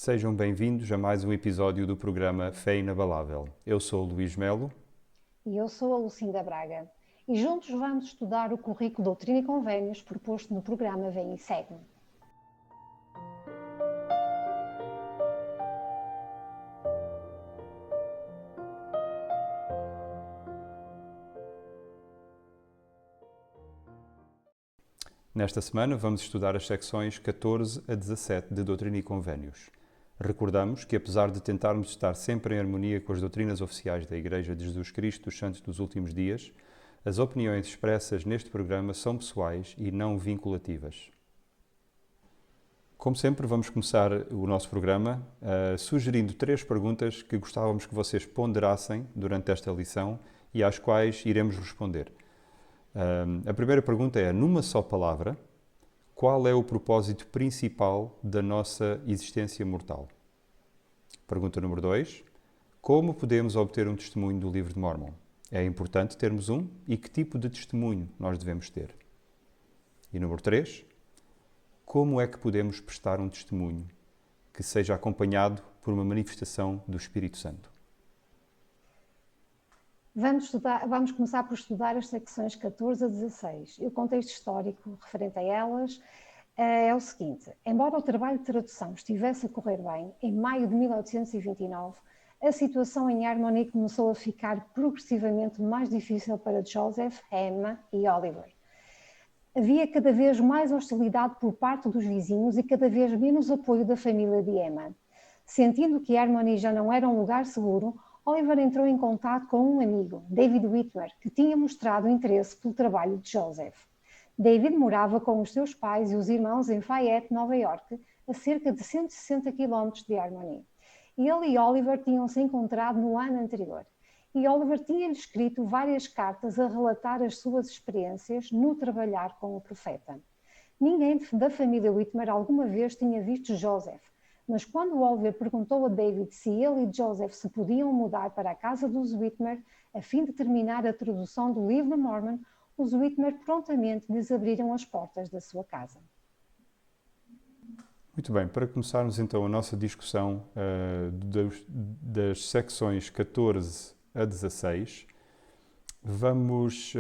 Sejam bem-vindos a mais um episódio do programa Fé Inabalável. Eu sou o Luís Melo. E eu sou a Lucinda Braga. E juntos vamos estudar o currículo Doutrina e Convénios proposto no programa Vem e Segue-me. Nesta semana vamos estudar as secções 14 a 17 de Doutrina e Convénios. Recordamos que, apesar de tentarmos estar sempre em harmonia com as doutrinas oficiais da Igreja de Jesus Cristo dos Santos dos Últimos Dias, as opiniões expressas neste programa são pessoais e não vinculativas. Como sempre, vamos começar o nosso programa sugerindo 3 perguntas que gostávamos que vocês ponderassem durante esta lição e às quais iremos responder. A primeira pergunta é, numa só palavra, qual é o propósito principal da nossa existência mortal? Pergunta número 2, como podemos obter um testemunho do Livro de Mórmon? É importante termos um e que tipo de testemunho nós devemos ter? E número 3, como é que podemos prestar um testemunho que seja acompanhado por uma manifestação do Espírito Santo? Vamos começar por estudar as secções 14 a 16. E o contexto histórico referente a elas é o seguinte. Embora o trabalho de tradução estivesse a correr bem, em maio de 1829, a situação em Harmony começou a ficar progressivamente mais difícil para Joseph, Emma e Oliver. Havia cada vez mais hostilidade por parte dos vizinhos e cada vez menos apoio da família de Emma. Sentindo que Harmony já não era um lugar seguro, Oliver entrou em contato com um amigo, David Whitmer, que tinha mostrado interesse pelo trabalho de Joseph. David morava com os seus pais e os irmãos em Fayette, Nova York, a cerca de 160 km de Harmony. Ele e Oliver tinham-se encontrado no ano anterior. E Oliver tinha-lhe escrito várias cartas a relatar as suas experiências no trabalhar com o profeta. Ninguém da família Whitmer alguma vez tinha visto Joseph, mas quando Oliver perguntou a David se ele e Joseph se podiam mudar para a casa dos Whitmer a fim de terminar a tradução do Livro de Mórmon, os Whitmer prontamente lhes abriram as portas da sua casa. Muito bem, para começarmos então a nossa discussão das secções 14 a 16, vamos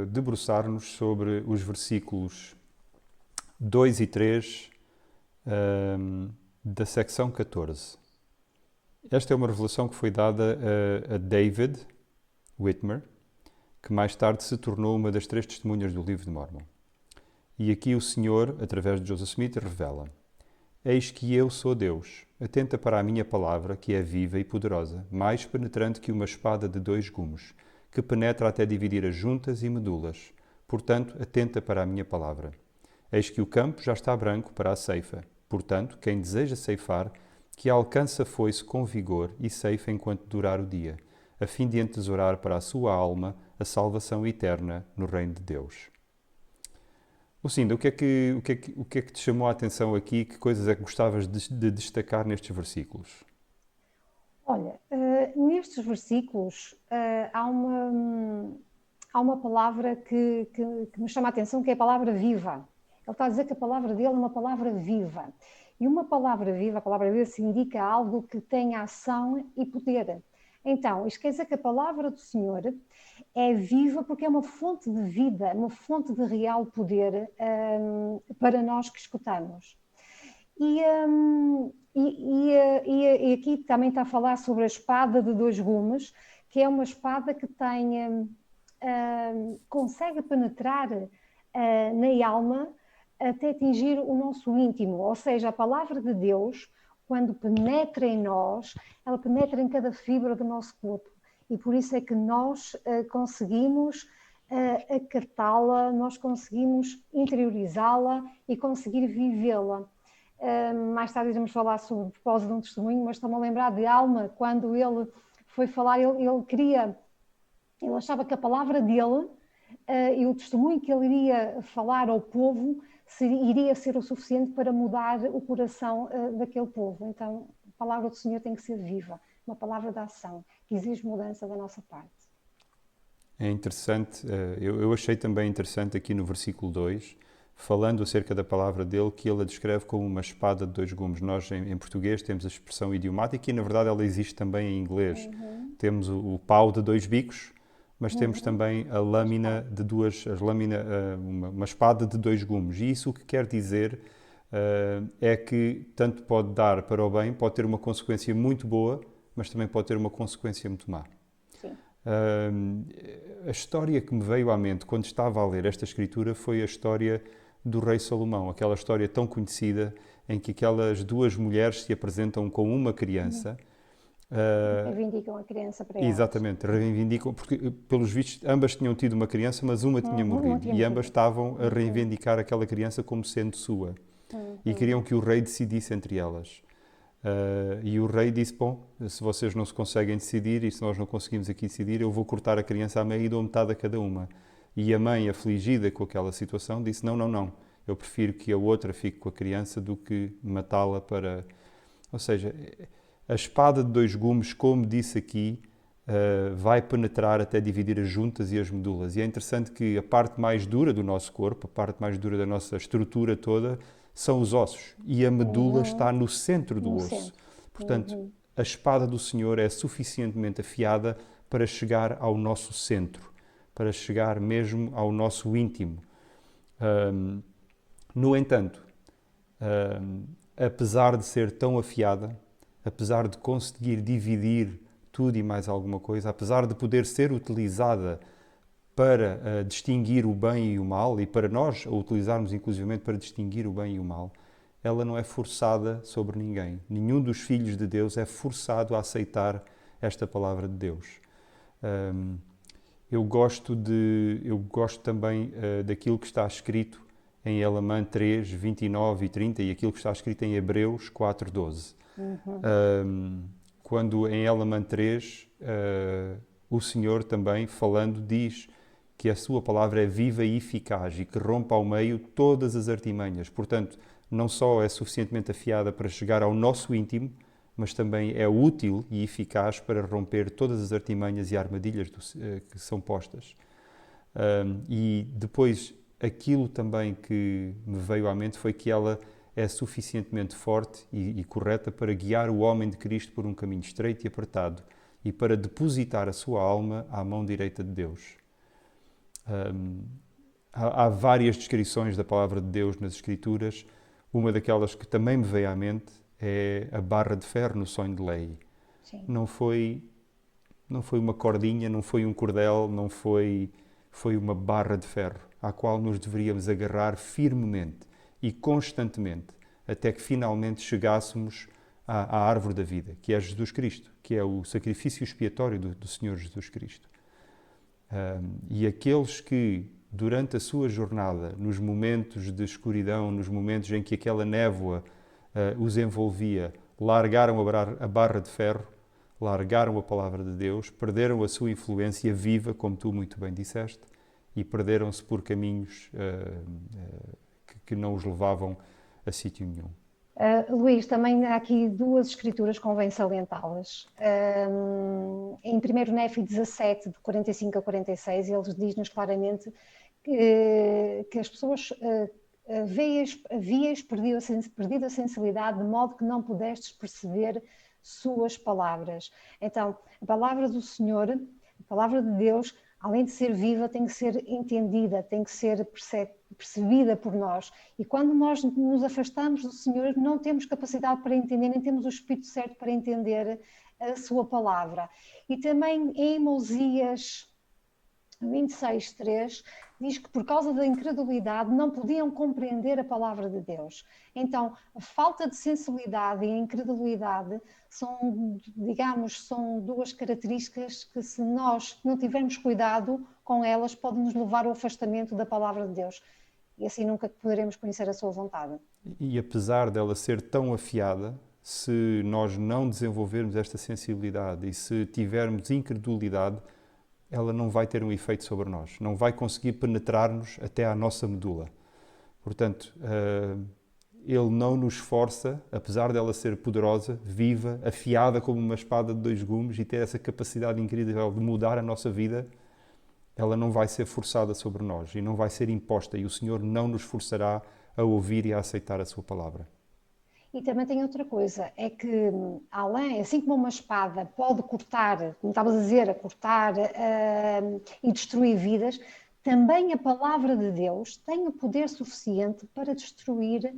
debruçar-nos sobre os versículos 2 e 3 da secção 14. Esta é uma revelação que foi dada a David Whitmer, que mais tarde se tornou uma das 3 testemunhas do Livro de Mórmon. E aqui o Senhor, através de Joseph Smith, revela: Eis que eu sou Deus, atenta para a minha palavra, que é viva e poderosa, mais penetrante que uma espada de 2 gumes, que penetra até dividir as juntas e medulas. Portanto, atenta para a minha palavra. Eis que o campo já está branco para a ceifa. Portanto, quem deseja ceifar, que alcance a foice com vigor e ceifa enquanto durar o dia, a fim de entesourar para a sua alma a salvação eterna no reino de Deus. Lucinda, o que é que te chamou a atenção aqui? Que coisas é que gostavas de destacar nestes versículos? Olha, nestes versículos há uma palavra que me chama a atenção, que é a palavra viva. Ele está a dizer que a palavra dele é uma palavra viva. E uma palavra viva, a palavra viva se indica algo que tem ação e poder. Então, isto quer dizer que a palavra do Senhor é viva porque é uma fonte de vida, uma fonte de real poder para nós que escutamos. E aqui também está a falar sobre a espada de 2 gumes, que é uma espada que consegue penetrar na alma até atingir o nosso íntimo, ou seja, a palavra de Deus, quando penetra em nós, ela penetra em cada fibra do nosso corpo, e por isso é que nós conseguimos acatá-la, nós conseguimos interiorizá-la e conseguir vivê-la. Mais tarde iremos falar sobre o propósito de um testemunho, mas estou-me a lembrar de Alma, quando ele foi falar, ele achava que a palavra dele e o testemunho que ele iria falar ao povo iria ser o suficiente para mudar o coração daquele povo. Então, a palavra do Senhor tem que ser viva, uma palavra de ação, que exige mudança da nossa parte. É interessante, eu achei também interessante aqui no versículo 2, falando acerca da palavra dele, que ele a descreve como uma espada de dois gumes. Nós, em português, temos a expressão idiomática e, na verdade, ela existe também em inglês. Temos o pau de dois bicos, mas temos também a lâmina de uma espada de dois gumes. E isso o que quer dizer é que tanto pode dar para o bem, pode ter uma consequência muito boa, mas também pode ter uma consequência muito má. Sim. A história que me veio à mente quando estava a ler esta escritura foi a história do rei Salomão, aquela história tão conhecida em que aquelas duas mulheres se apresentam com uma criança. Reivindicam a criança para elas. Exatamente, reivindicam, porque pelos vistos ambas tinham tido uma criança, mas uma tinha morrido e ambas estavam a reivindicar aquela criança como sendo sua e queriam que o rei decidisse entre elas. E o rei disse, bom, se vocês não se conseguem decidir e se nós não conseguimos aqui decidir, eu vou cortar a criança à meia e dou metade a cada uma. E a mãe, afligida com aquela situação, disse, não, eu prefiro que a outra fique com a criança do que matá-la para... Ou seja, a espada de dois gumes, como disse aqui, vai penetrar até dividir as juntas e as medulas. E é interessante que a parte mais dura do nosso corpo, a parte mais dura da nossa estrutura toda, são os ossos. E a medula está no centro do osso. Portanto, a espada do Senhor é suficientemente afiada para chegar ao nosso centro, para chegar mesmo ao nosso íntimo. No entanto, apesar de ser tão afiada, apesar de conseguir dividir tudo e mais alguma coisa, apesar de poder ser utilizada para distinguir o bem e o mal, e para nós a utilizarmos inclusivamente para distinguir o bem e o mal, ela não é forçada sobre ninguém. Nenhum dos filhos de Deus é forçado a aceitar esta palavra de Deus. Eu gosto também daquilo que está escrito em Elamã 3, 29 e 30 e aquilo que está escrito em Hebreus 4, 12. Quando em Elamã 3, o Senhor também, falando, diz que a sua palavra é viva e eficaz e que rompe ao meio todas as artimanhas. Portanto, não só é suficientemente afiada para chegar ao nosso íntimo, mas também é útil e eficaz para romper todas as artimanhas e armadilhas que são postas. E depois, aquilo também que me veio à mente foi que ela é suficientemente forte e correta para guiar o homem de Cristo por um caminho estreito e apertado e para depositar a sua alma à mão direita de Deus. Há várias descrições da palavra de Deus nas Escrituras. Uma daquelas que também me veio à mente é a barra de ferro no sonho de Lei. Sim. Não foi uma cordinha, não foi um cordel, foi uma barra de ferro à qual nos deveríamos agarrar firmemente e constantemente até que finalmente chegássemos à árvore da vida, que é Jesus Cristo, que é o sacrifício expiatório do Senhor Jesus Cristo. E aqueles que, durante a sua jornada, nos momentos de escuridão, nos momentos em que aquela névoa os envolvia, largaram a barra de ferro, largaram a palavra de Deus, perderam a sua influência viva, como tu muito bem disseste, e perderam-se por caminhos que não os levavam a sítio nenhum. Luís, também há aqui duas escrituras que convém salientá-las. Em 1 Néfi 17, de 45 a 46, ele diz-nos claramente que as pessoas havias perdido a sensibilidade, de modo que não pudestes perceber suas palavras. Então, a palavra do Senhor, a palavra de Deus, além de ser viva, tem que ser entendida, tem que ser percebida por nós. E quando nós nos afastamos do Senhor, não temos capacidade para entender, nem temos o espírito certo para entender a sua palavra. E também em Mosias 26, 3, diz que por causa da incredulidade não podiam compreender a palavra de Deus. Então, a falta de sensibilidade e a incredulidade são duas características que, se nós não tivermos cuidado com elas, podem nos levar ao afastamento da palavra de Deus. E assim nunca poderemos conhecer a sua vontade. E apesar dela ser tão afiada, se nós não desenvolvermos esta sensibilidade e se tivermos incredulidade, ela não vai ter um efeito sobre nós, não vai conseguir penetrar-nos até à nossa medula. Portanto, ele não nos força, apesar dela ser poderosa, viva, afiada como uma espada de dois gumes e ter essa capacidade incrível de mudar a nossa vida, ela não vai ser forçada sobre nós e não vai ser imposta, e o Senhor não nos forçará a ouvir e a aceitar a sua palavra. E também tem outra coisa, é que além, assim como uma espada pode cortar, como estavas a dizer, a cortar e destruir vidas, também a palavra de Deus tem o poder suficiente para destruir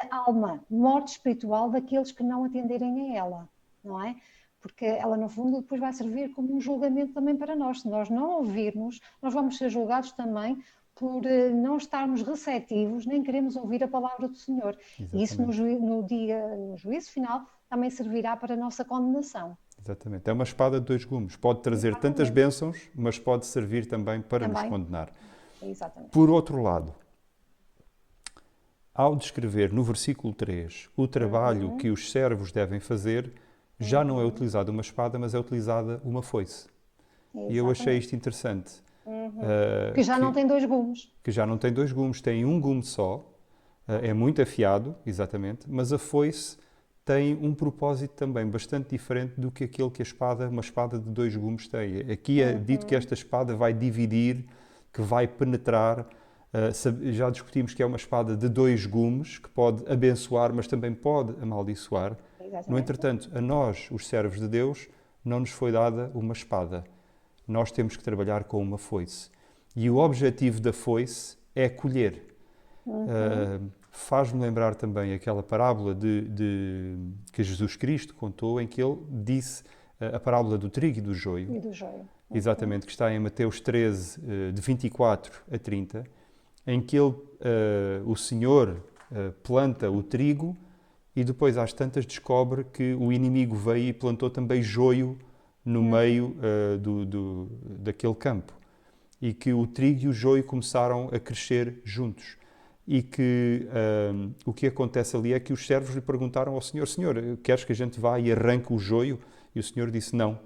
a alma, morte espiritual daqueles que não atenderem a ela, não é? Porque ela, no fundo, depois vai servir como um julgamento também para nós. Se nós não ouvirmos, nós vamos ser julgados também por não estarmos receptivos, nem queremos ouvir a palavra do Senhor. E isso no juízo final também servirá para a nossa condenação. Exatamente. É uma espada de dois gumes. Pode trazer tantas Exatamente. bênçãos, mas pode servir também para nos Também, condenar. exatamente. Por outro lado, ao descrever no versículo 3 o trabalho que os servos devem fazer, já não é utilizada uma espada, mas é utilizada uma foice. E eu achei Exatamente. isto interessante. Que já não que, tem dois gumes. que já não tem dois gumes, tem um gume só, é muito afiado, exatamente, mas a foice tem um propósito também bastante diferente do que aquele que uma espada de dois gumes tem. Aqui é dito que esta espada vai dividir, que vai penetrar. Já discutimos que é uma espada de dois gumes, que pode abençoar, mas também pode amaldiçoar. No Exatamente. entretanto, a nós, os servos de Deus, não nos foi dada uma espada. Nós temos que trabalhar com uma foice. E o objetivo da foice é colher. Faz-me lembrar também aquela parábola que Jesus Cristo contou, em que ele disse a parábola do trigo e do joio, E do joio. exatamente, que está em Mateus 13, de 24 a 30, em que o Senhor planta o trigo e depois às tantas descobre que o inimigo veio e plantou também joio no meio daquele campo. E que o trigo e o joio começaram a crescer juntos. E que o que acontece ali é que os servos lhe perguntaram ao Senhor: Senhor, queres que a gente vá e arranque o joio? E o Senhor disse: Não,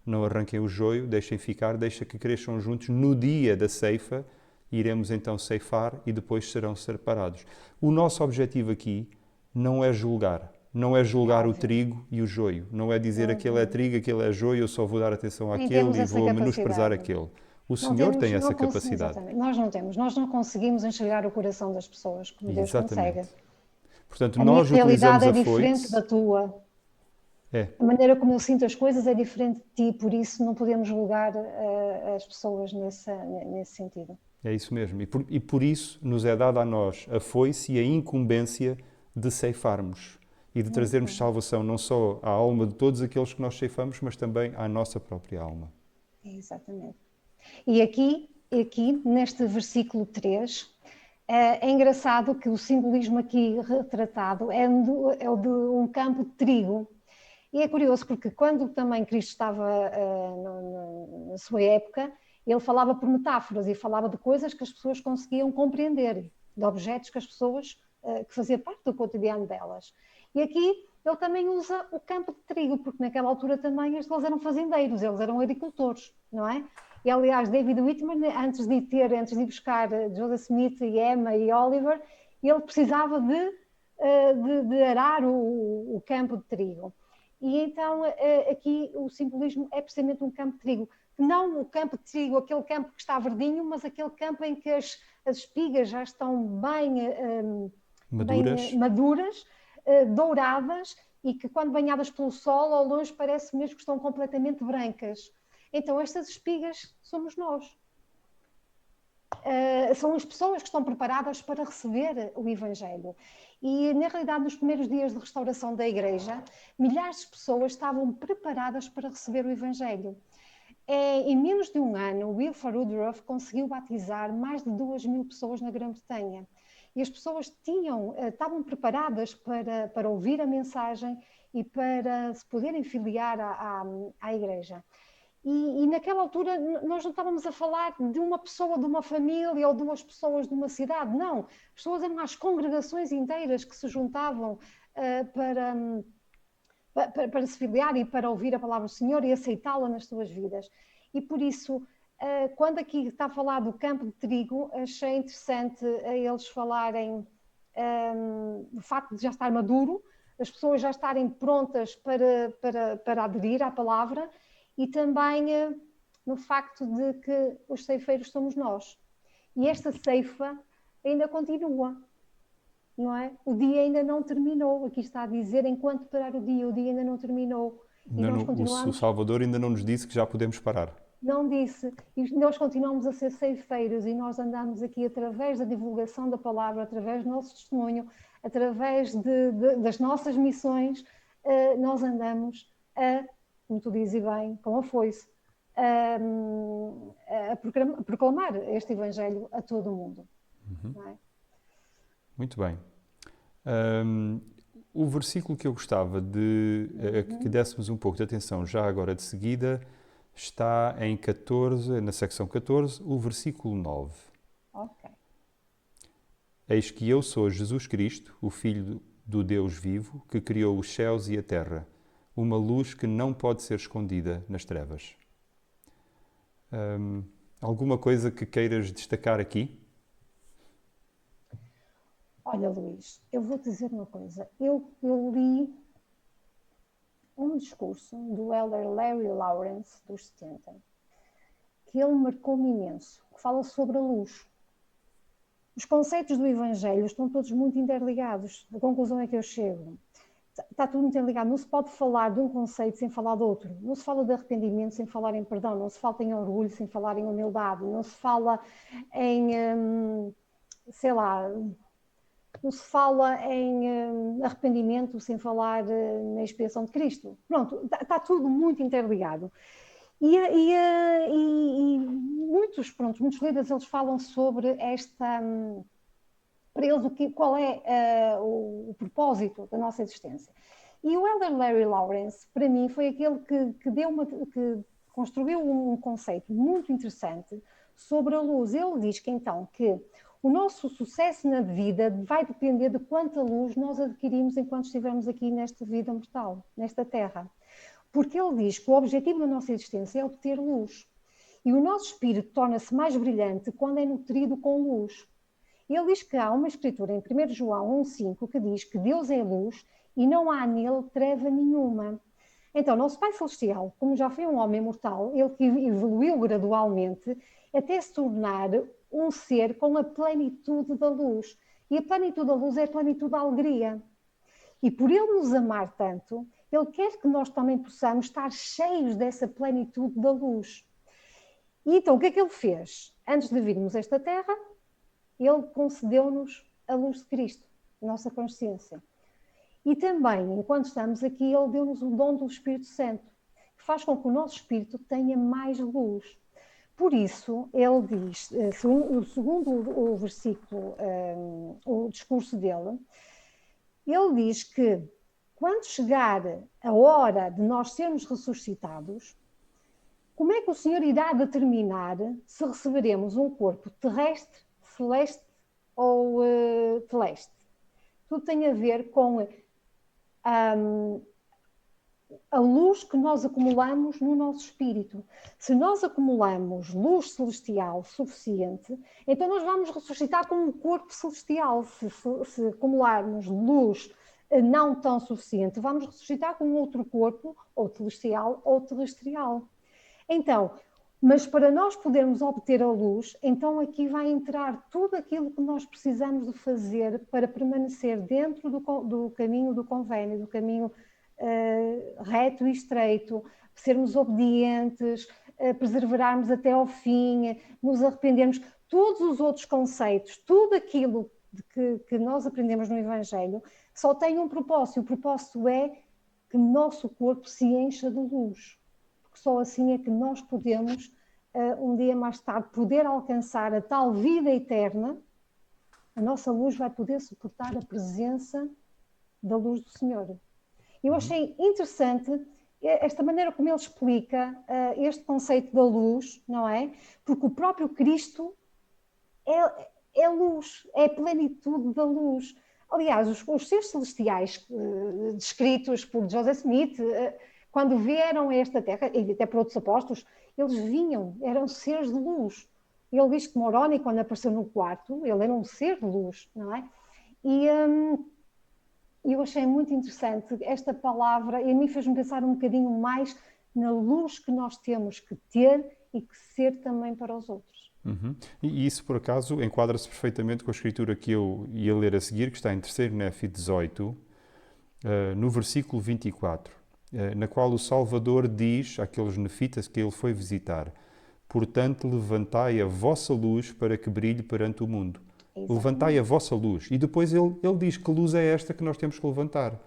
não arranquem o joio, deixem ficar, deixa que cresçam juntos. No dia da ceifa, iremos então ceifar e depois serão separados. O nosso objetivo aqui não é julgar. Não é É julgar o óbvio. trigo e o joio. Não é dizer aquele é trigo, aquele é joio, eu só vou dar atenção Nem temos àquele e essa vou menosprezar capacidade. aquele. O Não Senhor temos, tem não essa conseguimos, capacidade. exatamente. Nós não temos. Nós não conseguimos enxergar o coração das pessoas como Deus consegue. Exatamente. Portanto, A minha nós realidade utilizamos é a diferente da foice. tua. É, A maneira como eu sinto as coisas é diferente de ti, por isso não podemos julgar as pessoas nesse sentido. é isso mesmo. E por isso nos é dada a nós a foice e a incumbência de ceifarmos e de trazermos salvação não só à alma de todos aqueles que nós ceifamos, mas também à nossa própria alma. Exatamente. E aqui neste versículo 3, é engraçado que o simbolismo aqui retratado é o de um campo de trigo. E é curioso porque quando também Cristo estava na sua época, ele falava por metáforas e falava de coisas que as pessoas conseguiam compreender, de objetos que as pessoas, que fazia parte do cotidiano delas. E aqui ele também usa o campo de trigo, porque naquela altura também eles eram fazendeiros, eles eram agricultores, não é? E aliás, David Whitman, antes de ir buscar Joseph Smith e Emma e Oliver, ele precisava de arar o campo de trigo. E então aqui o simbolismo é precisamente um campo de trigo. Não o campo de trigo, aquele campo que está verdinho, mas aquele campo em que as espigas já estão bem Maduras. maduras, douradas, e que quando banhadas pelo sol, ao longe parece mesmo que estão completamente brancas. Então estas espigas somos nós. São as pessoas que estão preparadas para receber o Evangelho. E, na realidade, nos primeiros dias de restauração da Igreja, milhares de pessoas estavam preparadas para receber o Evangelho. Em menos de um ano, Wilford Woodruff conseguiu batizar mais de 2.000 pessoas na Grã-Bretanha. E as pessoas estavam preparadas para ouvir a mensagem e para se poderem filiar à Igreja. E naquela altura nós não estávamos a falar de uma pessoa de uma família ou duas pessoas de uma cidade, não. As pessoas eram as congregações inteiras que se juntavam para se filiar e para ouvir a palavra do Senhor e aceitá-la nas suas vidas. E por isso, quando aqui está a falar do campo de trigo, achei interessante eles falarem do facto de já estar maduro, as pessoas já estarem prontas para aderir à palavra, e também no facto de que os ceifeiros somos nós. E esta ceifa ainda continua, não é? O dia ainda não terminou. Aqui está a dizer, enquanto parar o dia ainda não terminou. E nós O continuamos, Salvador ainda não nos disse que já podemos parar. não disse, e nós continuamos a ser ceifeiros e nós andamos aqui através da divulgação da palavra, através do nosso testemunho, através das nossas missões, nós andamos como tu dizes bem, com a foice, a proclamar este Evangelho a todo o mundo. Não é? Muito bem. O versículo que eu gostava de que dessemos um pouco de atenção já agora de seguida está em 14, na secção 14, o versículo 9. Ok. Eis que eu sou Jesus Cristo, o Filho do Deus vivo, que criou os céus e a terra, uma luz que não pode ser escondida nas trevas. Alguma coisa que queiras destacar aqui? Olha, Luís, eu vou dizer uma coisa. Eu li um discurso do elder Larry Lawrence, dos 70, que ele marcou-me imenso, que fala sobre a luz. Os conceitos do Evangelho estão todos muito interligados. A conclusão é que eu chego. Está tudo interligado. Não se pode falar de um conceito sem falar de outro. Não se fala de arrependimento sem falar em perdão. Não se fala em orgulho sem falar em humildade. Não se fala em, sei lá, não se fala em arrependimento sem falar na expiação de Cristo. Pronto, está tudo muito interligado. E muitos líderes, eles falam sobre esta... para eles, qual é o propósito da nossa existência. E o elder Larry Lawrence, para mim, foi aquele que construiu um conceito muito interessante sobre a luz. Ele diz que, então, que o nosso sucesso na vida vai depender de quanta luz nós adquirimos enquanto estivermos aqui nesta vida mortal, nesta Terra. Porque ele diz que o objetivo da nossa existência é obter luz. E o nosso espírito torna-se mais brilhante quando é nutrido com luz. Ele diz que há uma escritura em 1 João 1,5 que diz que Deus é luz e não há nele treva nenhuma. Então, nosso Pai Celestial, como já foi um homem mortal, ele que evoluiu gradualmente até se tornar um ser com a plenitude da luz. E a plenitude da luz é a plenitude da alegria. E por ele nos amar tanto, ele quer que nós também possamos estar cheios dessa plenitude da luz. E então, o que é que ele fez? Antes de virmos a esta terra, ele concedeu-nos a luz de Cristo, a nossa consciência. E também, enquanto estamos aqui, ele deu-nos o dom do Espírito Santo, que faz com que o nosso espírito tenha mais luz. Por isso, ele diz, segundo o versículo, o discurso dele, ele diz que quando chegar a hora de nós sermos ressuscitados, como é que o Senhor irá determinar se receberemos um corpo terrestre, celeste ou celeste? Tudo tem a ver com a luz que nós acumulamos no nosso espírito. Se nós acumulamos luz celestial suficiente, então nós vamos ressuscitar com um corpo celestial. Se acumularmos luz não tão suficiente, vamos ressuscitar com outro corpo, ou celestial ou terrestrial. Então, mas para nós podermos obter a luz, então aqui vai entrar tudo aquilo que nós precisamos de fazer para permanecer dentro do caminho do convênio, do caminho reto e estreito, sermos obedientes, perseverarmos até ao fim, nos arrependermos. Todos os outros conceitos, tudo aquilo que nós aprendemos no Evangelho, só tem um propósito. O propósito é que o nosso corpo se encha de luz. Porque só assim é que nós podemos, um dia mais tarde, poder alcançar a tal vida eterna. A nossa luz vai poder suportar a presença da luz do Senhor. Eu achei interessante esta maneira como ele explica este conceito da luz, não é? Porque o próprio Cristo é luz, é a plenitude da luz. Aliás, os seres celestiais descritos por Joseph Smith, quando vieram a esta terra, e até por outros apóstolos, eles vinham, eram seres de luz. Ele diz que Moroni, quando apareceu no quarto, ele era um ser de luz, não é? E eu achei muito interessante esta palavra, e a mim fez-me pensar um bocadinho mais na luz que nós temos que ter e que ser também para os outros. Uhum. E isso, por acaso, enquadra-se perfeitamente com a escritura que eu ia ler a seguir, que está em 3º Nefi 18, no versículo 24, na qual o Salvador diz àqueles nefitas que ele foi visitar: portanto, levantai a vossa luz para que brilhe perante o mundo. Exatamente. Levantai a vossa luz. E depois ele diz que luz é esta que nós temos que levantar.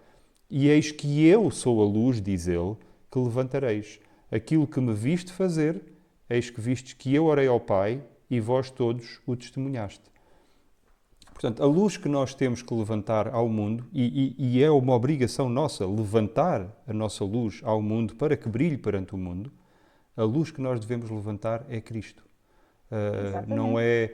E eis que eu sou a luz, diz ele, que levantareis. Aquilo que me viste fazer, eis que vistes que eu orei ao Pai e vós todos o testemunhaste. Portanto, a luz que nós temos que levantar ao mundo, e é uma obrigação nossa levantar a nossa luz ao mundo para que brilhe perante o mundo, a luz que nós devemos levantar é Cristo. Não é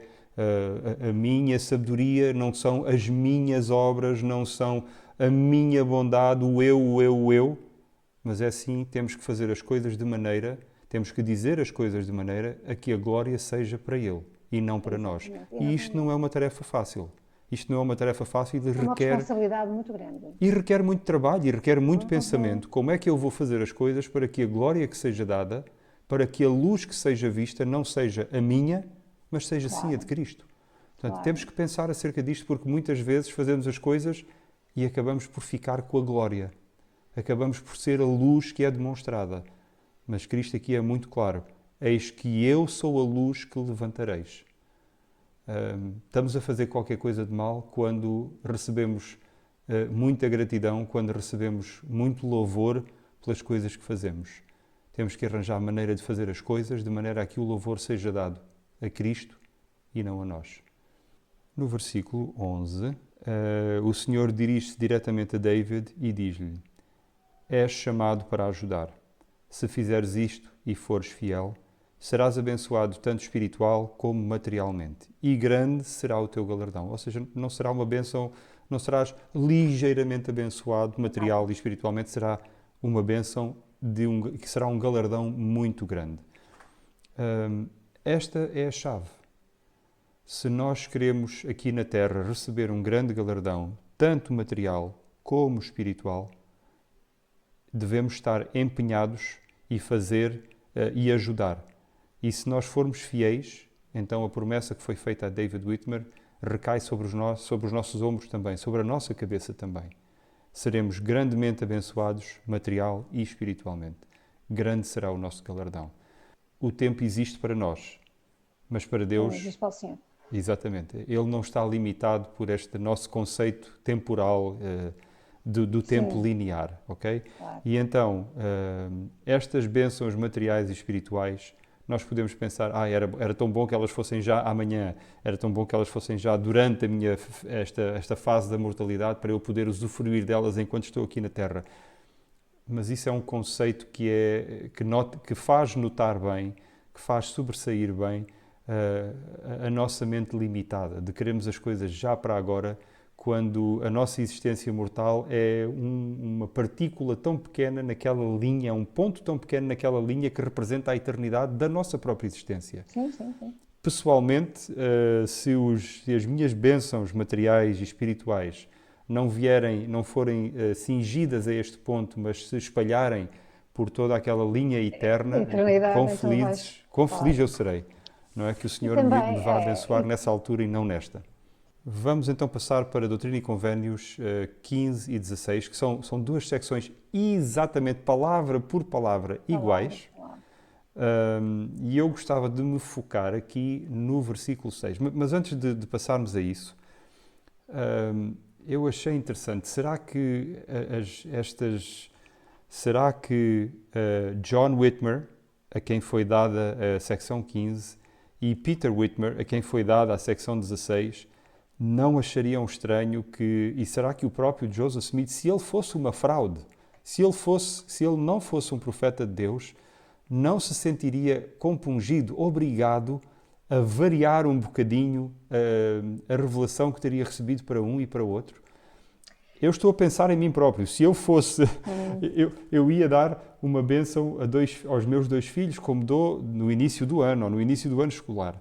a minha sabedoria, não são as minhas obras, não são a minha bondade, o eu, mas é sim, temos que fazer as coisas de maneira, temos que dizer as coisas de maneira a que a glória seja para Ele e não para nós. E isto não é uma tarefa fácil. Isto não é uma tarefa fácil e É uma responsabilidade muito grande. E requer muito trabalho e requer muito pensamento. Como é que eu vou fazer as coisas para que a glória que seja dada, para que a luz que seja vista não seja a minha, mas seja sim a de Cristo. Portanto, temos que pensar acerca disto, porque muitas vezes fazemos as coisas e acabamos por ficar com a glória. Acabamos por ser a luz que é demonstrada. Mas Cristo aqui é muito claro. Eis que eu sou a luz que levantareis. Estamos a fazer qualquer coisa de mal quando recebemos muita gratidão, quando recebemos muito louvor pelas coisas que fazemos. Temos que arranjar a maneira de fazer as coisas de maneira a que o louvor seja dado a Cristo e não a nós. No versículo 11, o Senhor dirige-se diretamente a David e diz-lhe: és chamado para ajudar. Se fizeres isto e fores fiel, serás abençoado tanto espiritual como materialmente. E grande será o teu galardão. Ou seja, não será uma bênção, não serás ligeiramente abençoado material e espiritualmente, será uma bênção que será um galardão muito grande. Esta é a chave. Se nós queremos aqui na Terra receber um grande galardão, tanto material como espiritual, devemos estar empenhados e fazer e ajudar. E se nós formos fiéis, então a promessa que foi feita a David Whitmer recai sobre os nossos ombros também, sobre a nossa cabeça também. Seremos grandemente abençoados, material e espiritualmente. Grande será o nosso galardão. O tempo existe para nós, mas para Deus... Existe para o Senhor. Exatamente. Ele não está limitado por este nosso conceito temporal do tempo linear, ok? Claro. E então, estas bênçãos materiais e espirituais, nós podemos pensar, era tão bom que elas fossem já amanhã, era tão bom que elas fossem já durante esta fase da mortalidade para eu poder usufruir delas enquanto estou aqui na Terra. Mas isso é um conceito que faz notar bem, que faz sobressair bem a nossa mente limitada, de queremos as coisas já para agora, quando a nossa existência mortal é uma partícula tão pequena naquela linha, um ponto tão pequeno naquela linha que representa a eternidade da nossa própria existência. Sim. Pessoalmente, se as minhas bênçãos materiais e espirituais não forem cingidas a este ponto, mas se espalharem por toda aquela linha eterna, quão feliz eu serei. Não é que o Senhor me vá abençoar nessa altura e não nesta. Vamos então passar para Doutrina e Convénios 15 e 16, que são duas secções exatamente, palavra por palavra, iguais. E eu gostava de me focar aqui no versículo 6. Mas antes de passarmos a isso, eu achei interessante. Será que John Whitmer, a quem foi dada a secção 15, e Peter Whitmer, a quem foi dada a secção 16, não achariam estranho e será que o próprio Joseph Smith, se ele fosse uma fraude, se ele não fosse um profeta de Deus, não se sentiria compungido, obrigado a variar um bocadinho a revelação que teria recebido para um e para outro? Eu estou a pensar em mim próprio. Se eu fosse, eu ia dar uma bênção aos meus 2 filhos, como dou no início do ano, ou no início do ano escolar.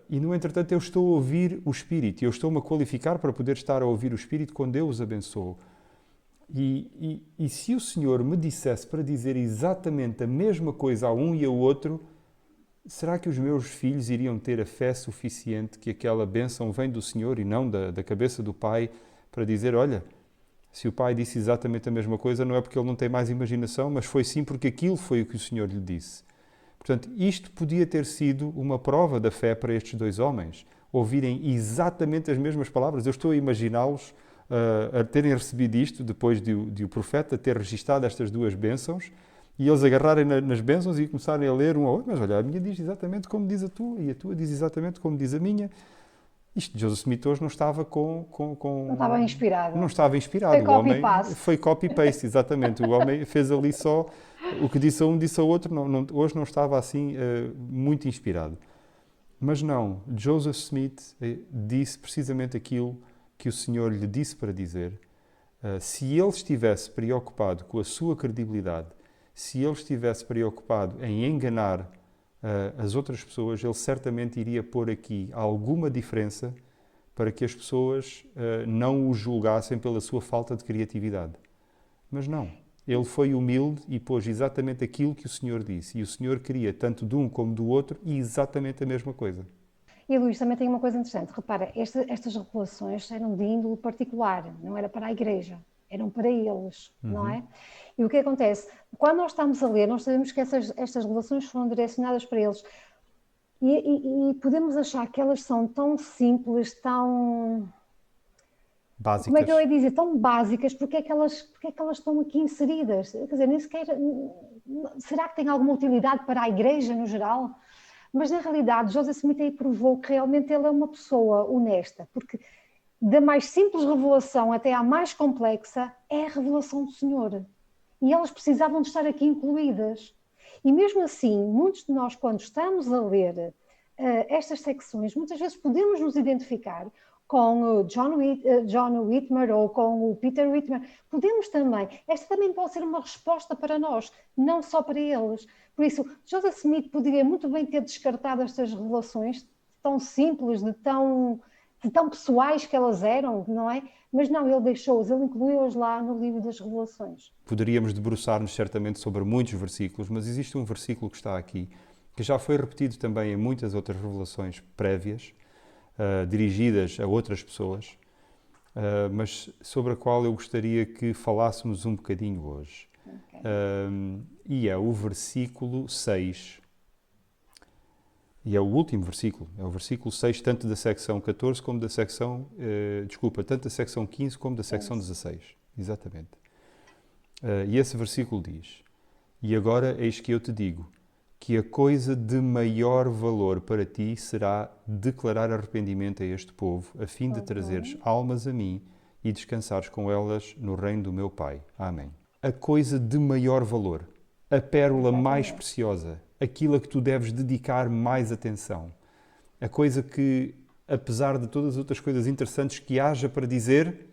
E, no entretanto, eu estou a ouvir o Espírito, e eu estou-me a qualificar para poder estar a ouvir o Espírito quando eu os abençoo. E se o Senhor me dissesse para dizer exatamente a mesma coisa a um e ao outro, será que os meus filhos iriam ter a fé suficiente que aquela bênção vem do Senhor e não da cabeça do pai para dizer, olha, se o pai disse exatamente a mesma coisa, não é porque ele não tem mais imaginação, mas foi sim porque aquilo foi o que o Senhor lhe disse. Portanto, isto podia ter sido uma prova da fé para estes dois homens, ouvirem exatamente as mesmas palavras. Eu estou a imaginá-los a terem recebido isto, depois de o profeta ter registado estas duas bênçãos, e eles agarrarem nas bênçãos e começarem a ler um ao outro, mas olha, a minha diz exatamente como diz a tua, e a tua diz exatamente como diz a minha. Isto, Joseph Smith hoje não estava Não estava inspirado. Não estava inspirado. Foi O homem copy-paste. foi copy-paste, exatamente. O homem fez ali só o que disse a um, disse ao outro. Hoje não estava assim muito inspirado. Mas não, Joseph Smith disse precisamente aquilo que o Senhor lhe disse para dizer. Se ele estivesse preocupado com a sua credibilidade, se ele estivesse preocupado em enganar as outras pessoas, ele certamente iria pôr aqui alguma diferença para que as pessoas não o julgassem pela sua falta de criatividade. Mas não. Ele foi humilde e pôs exatamente aquilo que o Senhor disse. E o Senhor queria, tanto de um como do outro, exatamente a mesma coisa. E Luís, também tem uma coisa interessante. Repara, estas revelações eram de índole particular, não era para a igreja, eram para eles, não é? E o que acontece? Quando nós estamos a ler, nós sabemos que estas revelações foram direcionadas para eles. E podemos achar que elas são tão simples, tão... Básicas. Como é que eu ia dizer? Tão básicas, porque é que elas estão aqui inseridas? Quer dizer, nem sequer... Será que tem alguma utilidade para a igreja no geral? Mas, na realidade, Joseph Smith aí provou que realmente ele é uma pessoa honesta, porque da mais simples revelação até à mais complexa é a revelação do Senhor. E elas precisavam de estar aqui incluídas. E mesmo assim, muitos de nós, quando estamos a ler estas secções, muitas vezes podemos nos identificar com o John Whitmer ou com o Peter Whitmer. Podemos também. Esta também pode ser uma resposta para nós, não só para eles. Por isso, Joseph Smith poderia muito bem ter descartado estas revelações tão simples, de tão pessoais que elas eram, não é? Mas não, ele deixou-as, ele incluiu-as lá no livro das Revelações. Poderíamos debruçar-nos certamente sobre muitos versículos, mas existe um versículo que está aqui, que já foi repetido também em muitas outras revelações prévias, dirigidas a outras pessoas, mas sobre a qual eu gostaria que falássemos um bocadinho hoje. Okay. E é o versículo 6. E é o último versículo, é o versículo 6, tanto da secção 14 como da secção, tanto da secção 15 como da secção 16. Exatamente. E esse versículo diz: E agora eis que eu te digo, que a coisa de maior valor para ti será declarar arrependimento a este povo, a fim de trazeres almas a mim e descansares com elas no reino do meu Pai. Amém. A coisa de maior valor, a pérola mais preciosa, aquilo a que tu deves dedicar mais atenção, a coisa que, apesar de todas as outras coisas interessantes que haja para dizer,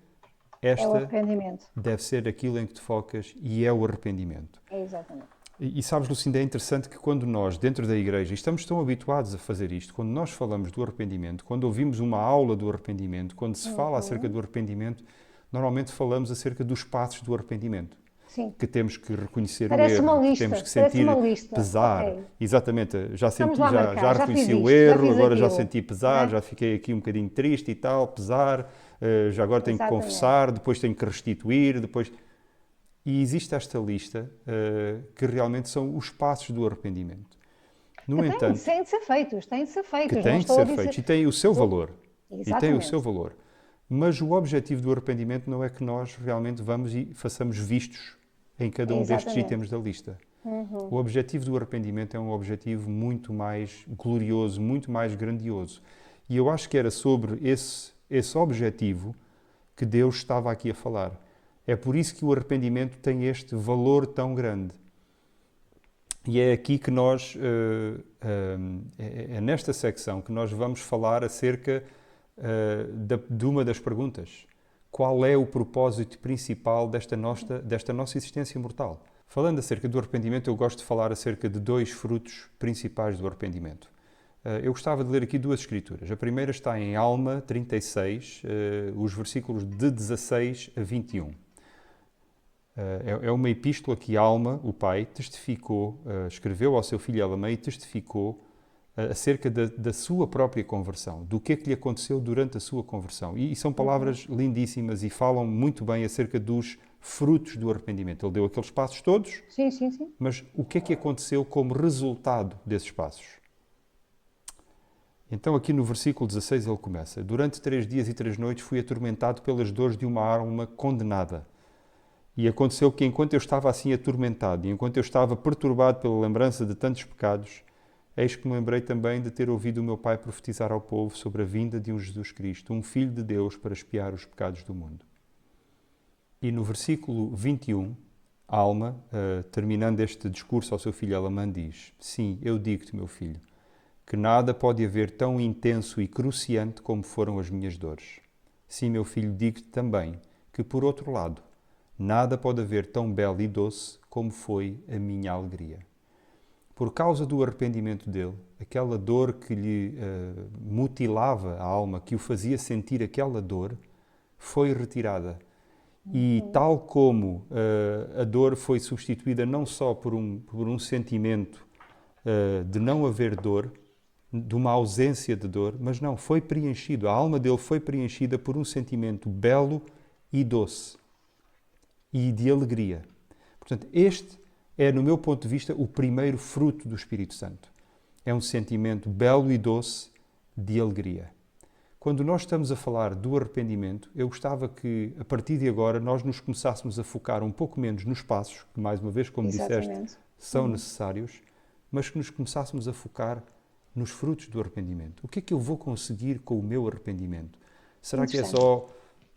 esta é o arrependimento. Deve ser aquilo em que te focas e é o arrependimento. É exatamente. E sabes, Lucinda, é interessante que quando nós, dentro da igreja, estamos tão habituados a fazer isto, quando nós falamos do arrependimento, quando ouvimos uma aula do arrependimento, quando se fala acerca do arrependimento, normalmente falamos acerca dos passos do arrependimento. Sim. Que temos que reconhecer parece o erro, uma lista, que temos que sentir pesar. Okay. Exatamente, já reconheci isto, o erro, agora aquilo. já senti pesar, já fiquei aqui um bocadinho triste e tal, pesar, já agora tenho que confessar, depois tenho que restituir, depois... E existe esta lista que realmente são os passos do arrependimento. No entanto, têm de ser feitos, que têm de ser feitos e têm o seu valor. Exatamente. E têm o seu valor. Mas o objetivo do arrependimento não é que nós realmente vamos e façamos vistos em cada um destes itens da lista. O objetivo do arrependimento é um objetivo muito mais glorioso, muito mais grandioso. E eu acho que era sobre esse objetivo que Deus estava aqui a falar. É por isso que o arrependimento tem este valor tão grande. E é aqui que nós, é nesta secção que nós vamos falar acerca de uma das perguntas. Qual é o propósito principal desta nossa existência mortal? Falando acerca do arrependimento, eu gosto de falar acerca de dois frutos principais do arrependimento. Eu gostava de ler aqui duas escrituras. A primeira está em Alma 36, os versículos de 16 a 21. É uma epístola que Alma, o pai, testificou, escreveu ao seu filho Elamei e testificou acerca da sua própria conversão, do que é que lhe aconteceu durante a sua conversão. E são palavras lindíssimas e falam muito bem acerca dos frutos do arrependimento. Ele deu aqueles passos todos, Sim, sim, sim. mas o que é que aconteceu como resultado desses passos? Então aqui no versículo 16 ele começa: durante 3 dias e 3 noites fui atormentado pelas dores de uma alma condenada. E aconteceu que enquanto eu estava assim atormentado e enquanto eu estava perturbado pela lembrança de tantos pecados, eis que me lembrei também de ter ouvido o meu pai profetizar ao povo sobre a vinda de um Jesus Cristo, um Filho de Deus para expiar os pecados do mundo. E no versículo 21, Alma, terminando este discurso ao seu filho Elamã, diz: sim, eu digo-te, meu filho, que nada pode haver tão intenso e cruciante como foram as minhas dores. Sim, meu filho, digo-te também que, por outro lado, nada pode haver tão belo e doce como foi a minha alegria. Por causa do arrependimento dele, aquela dor que lhe mutilava a alma, que o fazia sentir aquela dor, foi retirada. E tal como a dor foi substituída não só por um sentimento de não haver dor, de uma ausência de dor, mas não, foi preenchido, a alma dele foi preenchida por um sentimento belo e doce e de alegria. Portanto, este é, no meu ponto de vista, o primeiro fruto do Espírito Santo. É um sentimento belo e doce de alegria. Quando nós estamos a falar do arrependimento, eu gostava que, a partir de agora, nós nos começássemos a focar um pouco menos nos passos, que, mais uma vez, como disseste, são necessários, mas que nos começássemos a focar nos frutos do arrependimento. O que é que eu vou conseguir com o meu arrependimento? Será que é só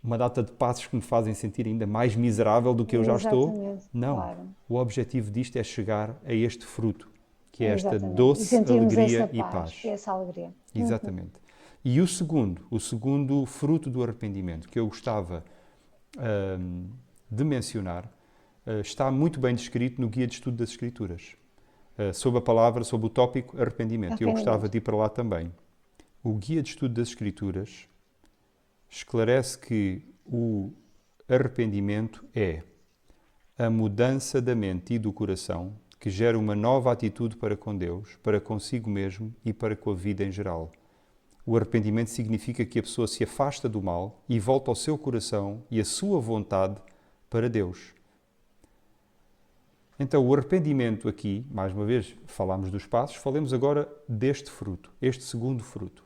uma data de passos que me fazem sentir ainda mais miserável do que eu já estou? Não. Claro. O objetivo disto é chegar a este fruto, que é esta doce alegria e paz. Essa alegria. Exatamente. E o segundo fruto do arrependimento que eu gostava de mencionar está muito bem descrito no Guia de Estudo das Escrituras. Sobre a palavra, sobre o tópico arrependimento. Eu gostava de ir para lá também. O Guia de Estudo das Escrituras esclarece que o arrependimento é a mudança da mente e do coração que gera uma nova atitude para com Deus, para consigo mesmo e para com a vida em geral. O arrependimento significa que a pessoa se afasta do mal e volta ao seu coração e a sua vontade para Deus. Então, o arrependimento aqui, mais uma vez, falámos dos passos, falemos agora deste fruto, este segundo fruto.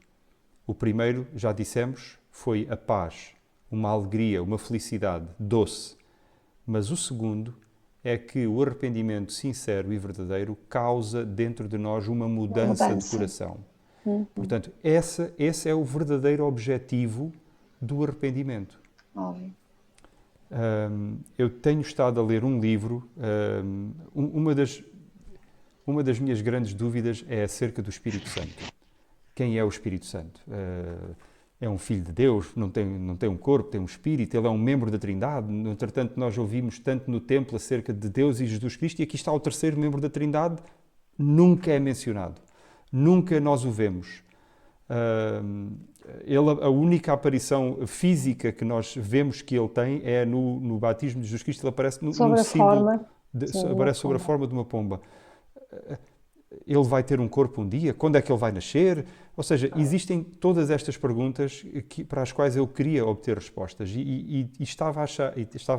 O primeiro, já dissemos, foi a paz, uma alegria, uma felicidade doce. Mas o segundo é que o arrependimento sincero e verdadeiro causa dentro de nós uma mudança de coração. Portanto, esse é o verdadeiro objetivo do arrependimento. Óbvio. Eu tenho estado a ler um livro, uma das minhas grandes dúvidas é acerca do Espírito Santo. Quem é o Espírito Santo? É um filho de Deus, não tem um corpo, tem um espírito, ele é um membro da Trindade. No entretanto, nós ouvimos tanto no templo acerca de Deus e Jesus Cristo, e aqui está o terceiro membro da Trindade, nunca é mencionado. Nunca nós o vemos. A única aparição física que nós vemos que ele tem é no batismo de Jesus Cristo. Ele aparece no símbolo, aparece sobre a forma de uma pomba. Ele vai ter um corpo um dia? Quando é que ele vai nascer? Ou seja, existem todas estas perguntas para as quais eu queria obter respostas e estava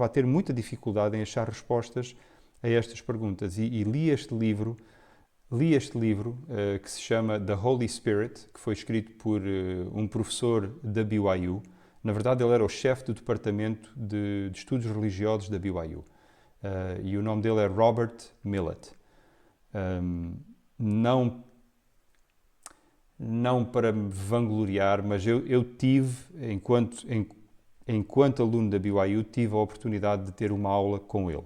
a ter muita dificuldade em achar respostas a estas perguntas. E li este livro que se chama The Holy Spirit, que foi escrito por um professor da BYU. Na verdade, ele era o chefe do departamento de estudos religiosos da BYU. E o nome dele é Robert Millett. Não para me vangloriar, mas eu tive, enquanto aluno da BYU, tive a oportunidade de ter uma aula com ele.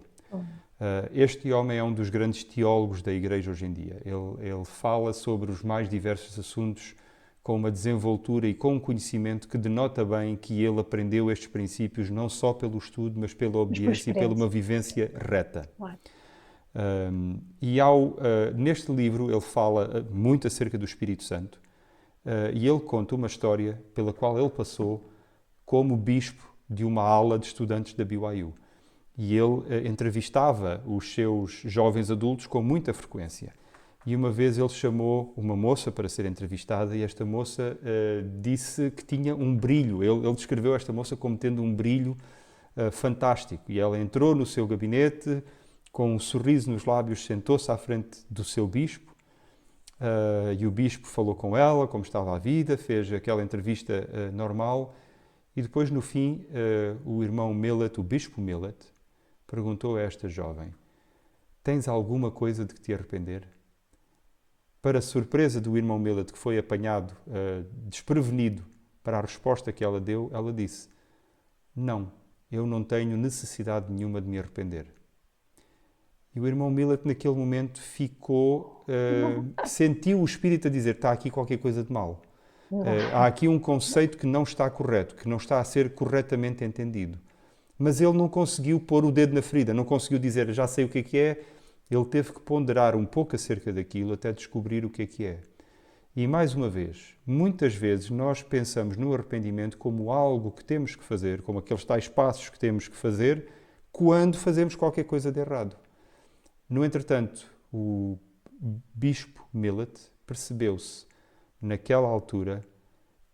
Este homem é um dos grandes teólogos da Igreja hoje em dia. Ele fala sobre os mais diversos assuntos com uma desenvoltura e com um conhecimento que denota bem que ele aprendeu estes princípios não só pelo estudo, mas pela obediência e pela uma vivência reta. Neste livro ele fala muito acerca do Espírito Santo e ele conta uma história pela qual ele passou como bispo de uma aula de estudantes da BYU. E ele entrevistava os seus jovens adultos com muita frequência. E uma vez ele chamou uma moça para ser entrevistada e esta moça disse que tinha um brilho. Ele descreveu esta moça como tendo um brilho fantástico. E ela entrou no seu gabinete com um sorriso nos lábios, sentou-se à frente do seu bispo e o bispo falou com ela, como estava a vida, fez aquela entrevista normal e depois, no fim, o irmão Millet, o bispo Millet, perguntou a esta jovem: tens alguma coisa de que te arrepender? Para a surpresa do irmão Millet, que foi apanhado desprevenido para a resposta que ela deu, ela disse: não, eu não tenho necessidade nenhuma de me arrepender. E o irmão Millet, naquele momento, sentiu o Espírito a dizer: está aqui qualquer coisa de mal. Há aqui um conceito que não está correto, que não está a ser corretamente entendido. Mas ele não conseguiu pôr o dedo na ferida, não conseguiu dizer: já sei o que é. Ele teve que ponderar um pouco acerca daquilo até descobrir o que é. E, mais uma vez, muitas vezes nós pensamos no arrependimento como algo que temos que fazer, como aqueles tais passos que temos que fazer quando fazemos qualquer coisa de errado. No entretanto, o bispo Millet percebeu-se, naquela altura,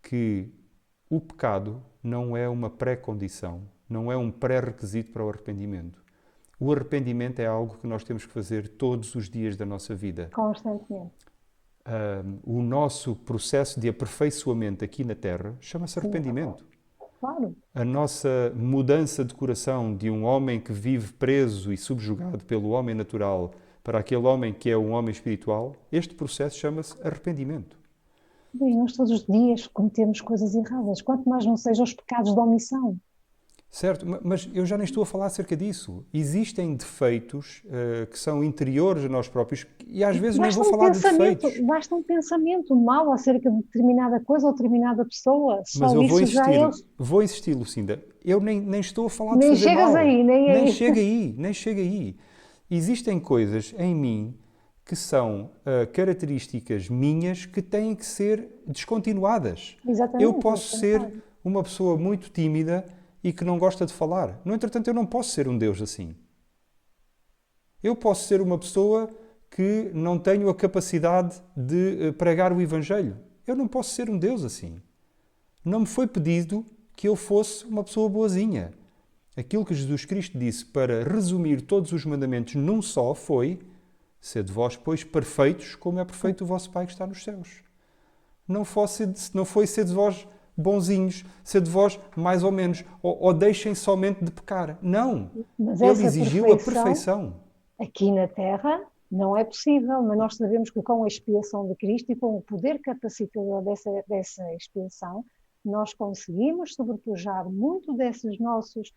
que o pecado não é uma pré-condição, não é um pré-requisito para o arrependimento. O arrependimento é algo que nós temos que fazer todos os dias da nossa vida. Constantemente. O nosso processo de aperfeiçoamento aqui na Terra chama-se arrependimento. Claro. A nossa mudança de coração de um homem que vive preso e subjugado pelo homem natural para aquele homem que é um homem espiritual, este processo chama-se arrependimento. Bem, nós todos os dias cometemos coisas erradas, quanto mais não sejam os pecados de omissão. Certo, mas eu já nem estou a falar acerca disso. Existem defeitos que são interiores a nós próprios e às vezes nem vou falar de defeitos. Basta um pensamento mau acerca de determinada coisa ou determinada pessoa. Mas Só eu isso já é... vou insistir, Lucinda. Eu nem estou a falar de Nem fazer chegas mal. aí, nem aí. Nem chega aí. Existem coisas em mim que são características minhas que têm que ser descontinuadas. Exatamente. Eu posso ser uma pessoa muito tímida e que não gosta de falar. No entretanto, eu não posso ser um Deus assim. Eu posso ser uma pessoa que não tenho a capacidade de pregar o Evangelho. Eu não posso ser um Deus assim. Não me foi pedido que eu fosse uma pessoa boazinha. Aquilo que Jesus Cristo disse para resumir todos os mandamentos num só foi: sede vós, pois, perfeitos, como é perfeito o vosso Pai que está nos céus. Não foi sede vós bonzinhos, sede vós mais ou menos, ou deixem somente de pecar. Não. Mas Ele exigiu a perfeição. Aqui na Terra não é possível, mas nós sabemos que com a expiação de Cristo e com o poder capacitador dessa expiação, nós conseguimos sobrepujar muito dessas nossas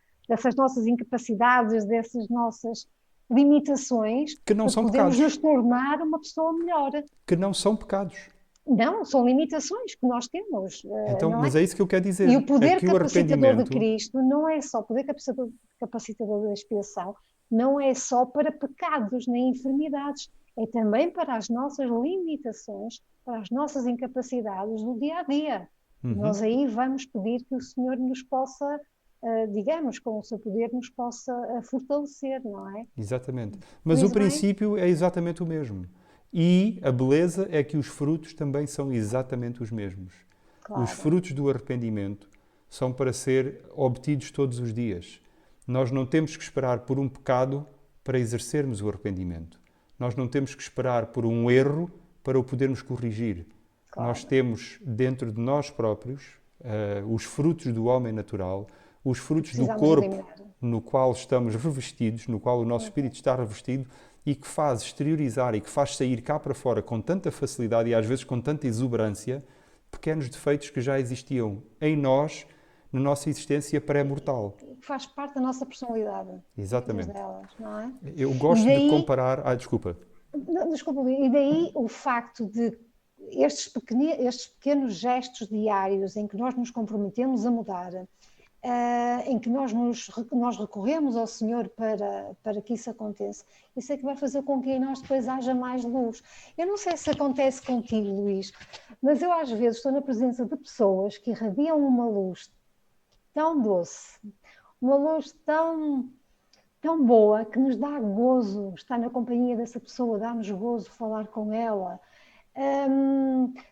incapacidades, dessas nossas limitações, que não são podemos pecados. nos tornar uma pessoa melhor. Que não são pecados. Não, são limitações que nós temos. Então, mas é isso que eu quero dizer. E o poder que capacitador de Cristo não é só, o poder capacitador da expiação não é só para pecados nem enfermidades, é também para as nossas limitações, para as nossas incapacidades do dia a dia. Nós aí vamos pedir que o Senhor nos possa, digamos, com o seu poder, nos possa fortalecer, não é? Exatamente. Mas o princípio é exatamente o mesmo. E a beleza é que os frutos também são exatamente os mesmos. Claro. Os frutos do arrependimento são para ser obtidos todos os dias. Nós não temos que esperar por um pecado para exercermos o arrependimento. Nós não temos que esperar por um erro para o podermos corrigir. Claro. Nós temos dentro de nós próprios os frutos do homem natural, os frutos do corpo no qual estamos revestidos, no qual o nosso espírito está revestido, e que faz exteriorizar e que faz sair cá para fora com tanta facilidade e às vezes com tanta exuberância pequenos defeitos que já existiam em nós, na nossa existência pré-mortal. Faz parte da nossa personalidade. Exatamente. Delas, não é? Eu gosto de comparar... desculpa. Desculpa, e daí o facto de estes pequenos gestos diários em que nós nos comprometemos a mudar, em que nós recorremos ao Senhor para que isso aconteça, isso é que vai fazer com que em nós depois haja mais luz. Eu não sei se acontece contigo, Luís, mas eu às vezes estou na presença de pessoas que irradiam uma luz tão doce, uma luz tão tão boa que nos dá gozo estar na companhia dessa pessoa, dá-nos gozo falar com ela.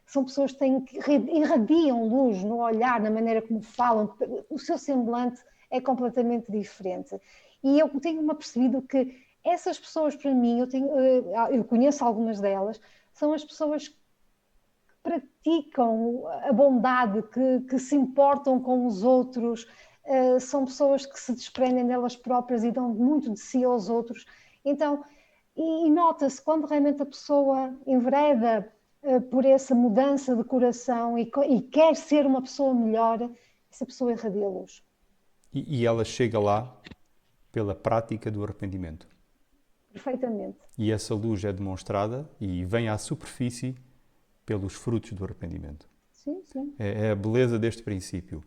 São pessoas que irradiam luz no olhar, na maneira como falam, o seu semblante é completamente diferente. E eu tenho-me apercebido que essas pessoas, para mim, eu conheço algumas delas, são as pessoas que praticam a bondade, que se importam com os outros, são pessoas que se desprendem delas próprias e dão muito de si aos outros. Então, e nota-se quando realmente a pessoa envereda por essa mudança de coração e quer ser uma pessoa melhor, essa pessoa irradia luz. E ela chega lá pela prática do arrependimento. Perfeitamente. E essa luz é demonstrada e vem à superfície pelos frutos do arrependimento. Sim, sim. É a beleza deste princípio.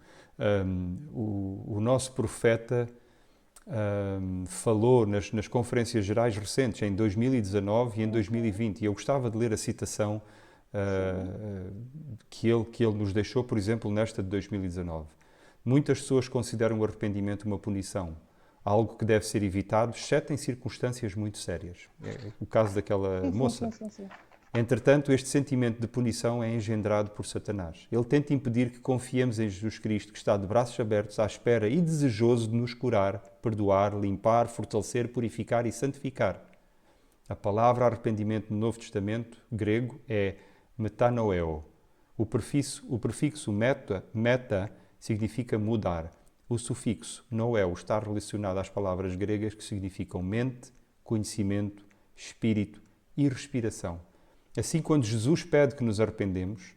O nosso profeta falou nas conferências gerais recentes, em 2019 e em 2020, e eu gostava de ler a citação que ele nos deixou, por exemplo, nesta de 2019. Muitas pessoas consideram o arrependimento uma punição, algo que deve ser evitado, exceto em circunstâncias muito sérias. É o caso daquela moça. Sim. Entretanto, este sentimento de punição é engendrado por Satanás. Ele tenta impedir que confiemos em Jesus Cristo, que está de braços abertos à espera e desejoso de nos curar, perdoar, limpar, fortalecer, purificar e santificar. A palavra arrependimento no Novo Testamento grego é metanoeo. O prefixo meta significa mudar. O sufixo noeo está relacionado às palavras gregas que significam mente, conhecimento, espírito e respiração. Assim, quando Jesus pede que nos arrependamos,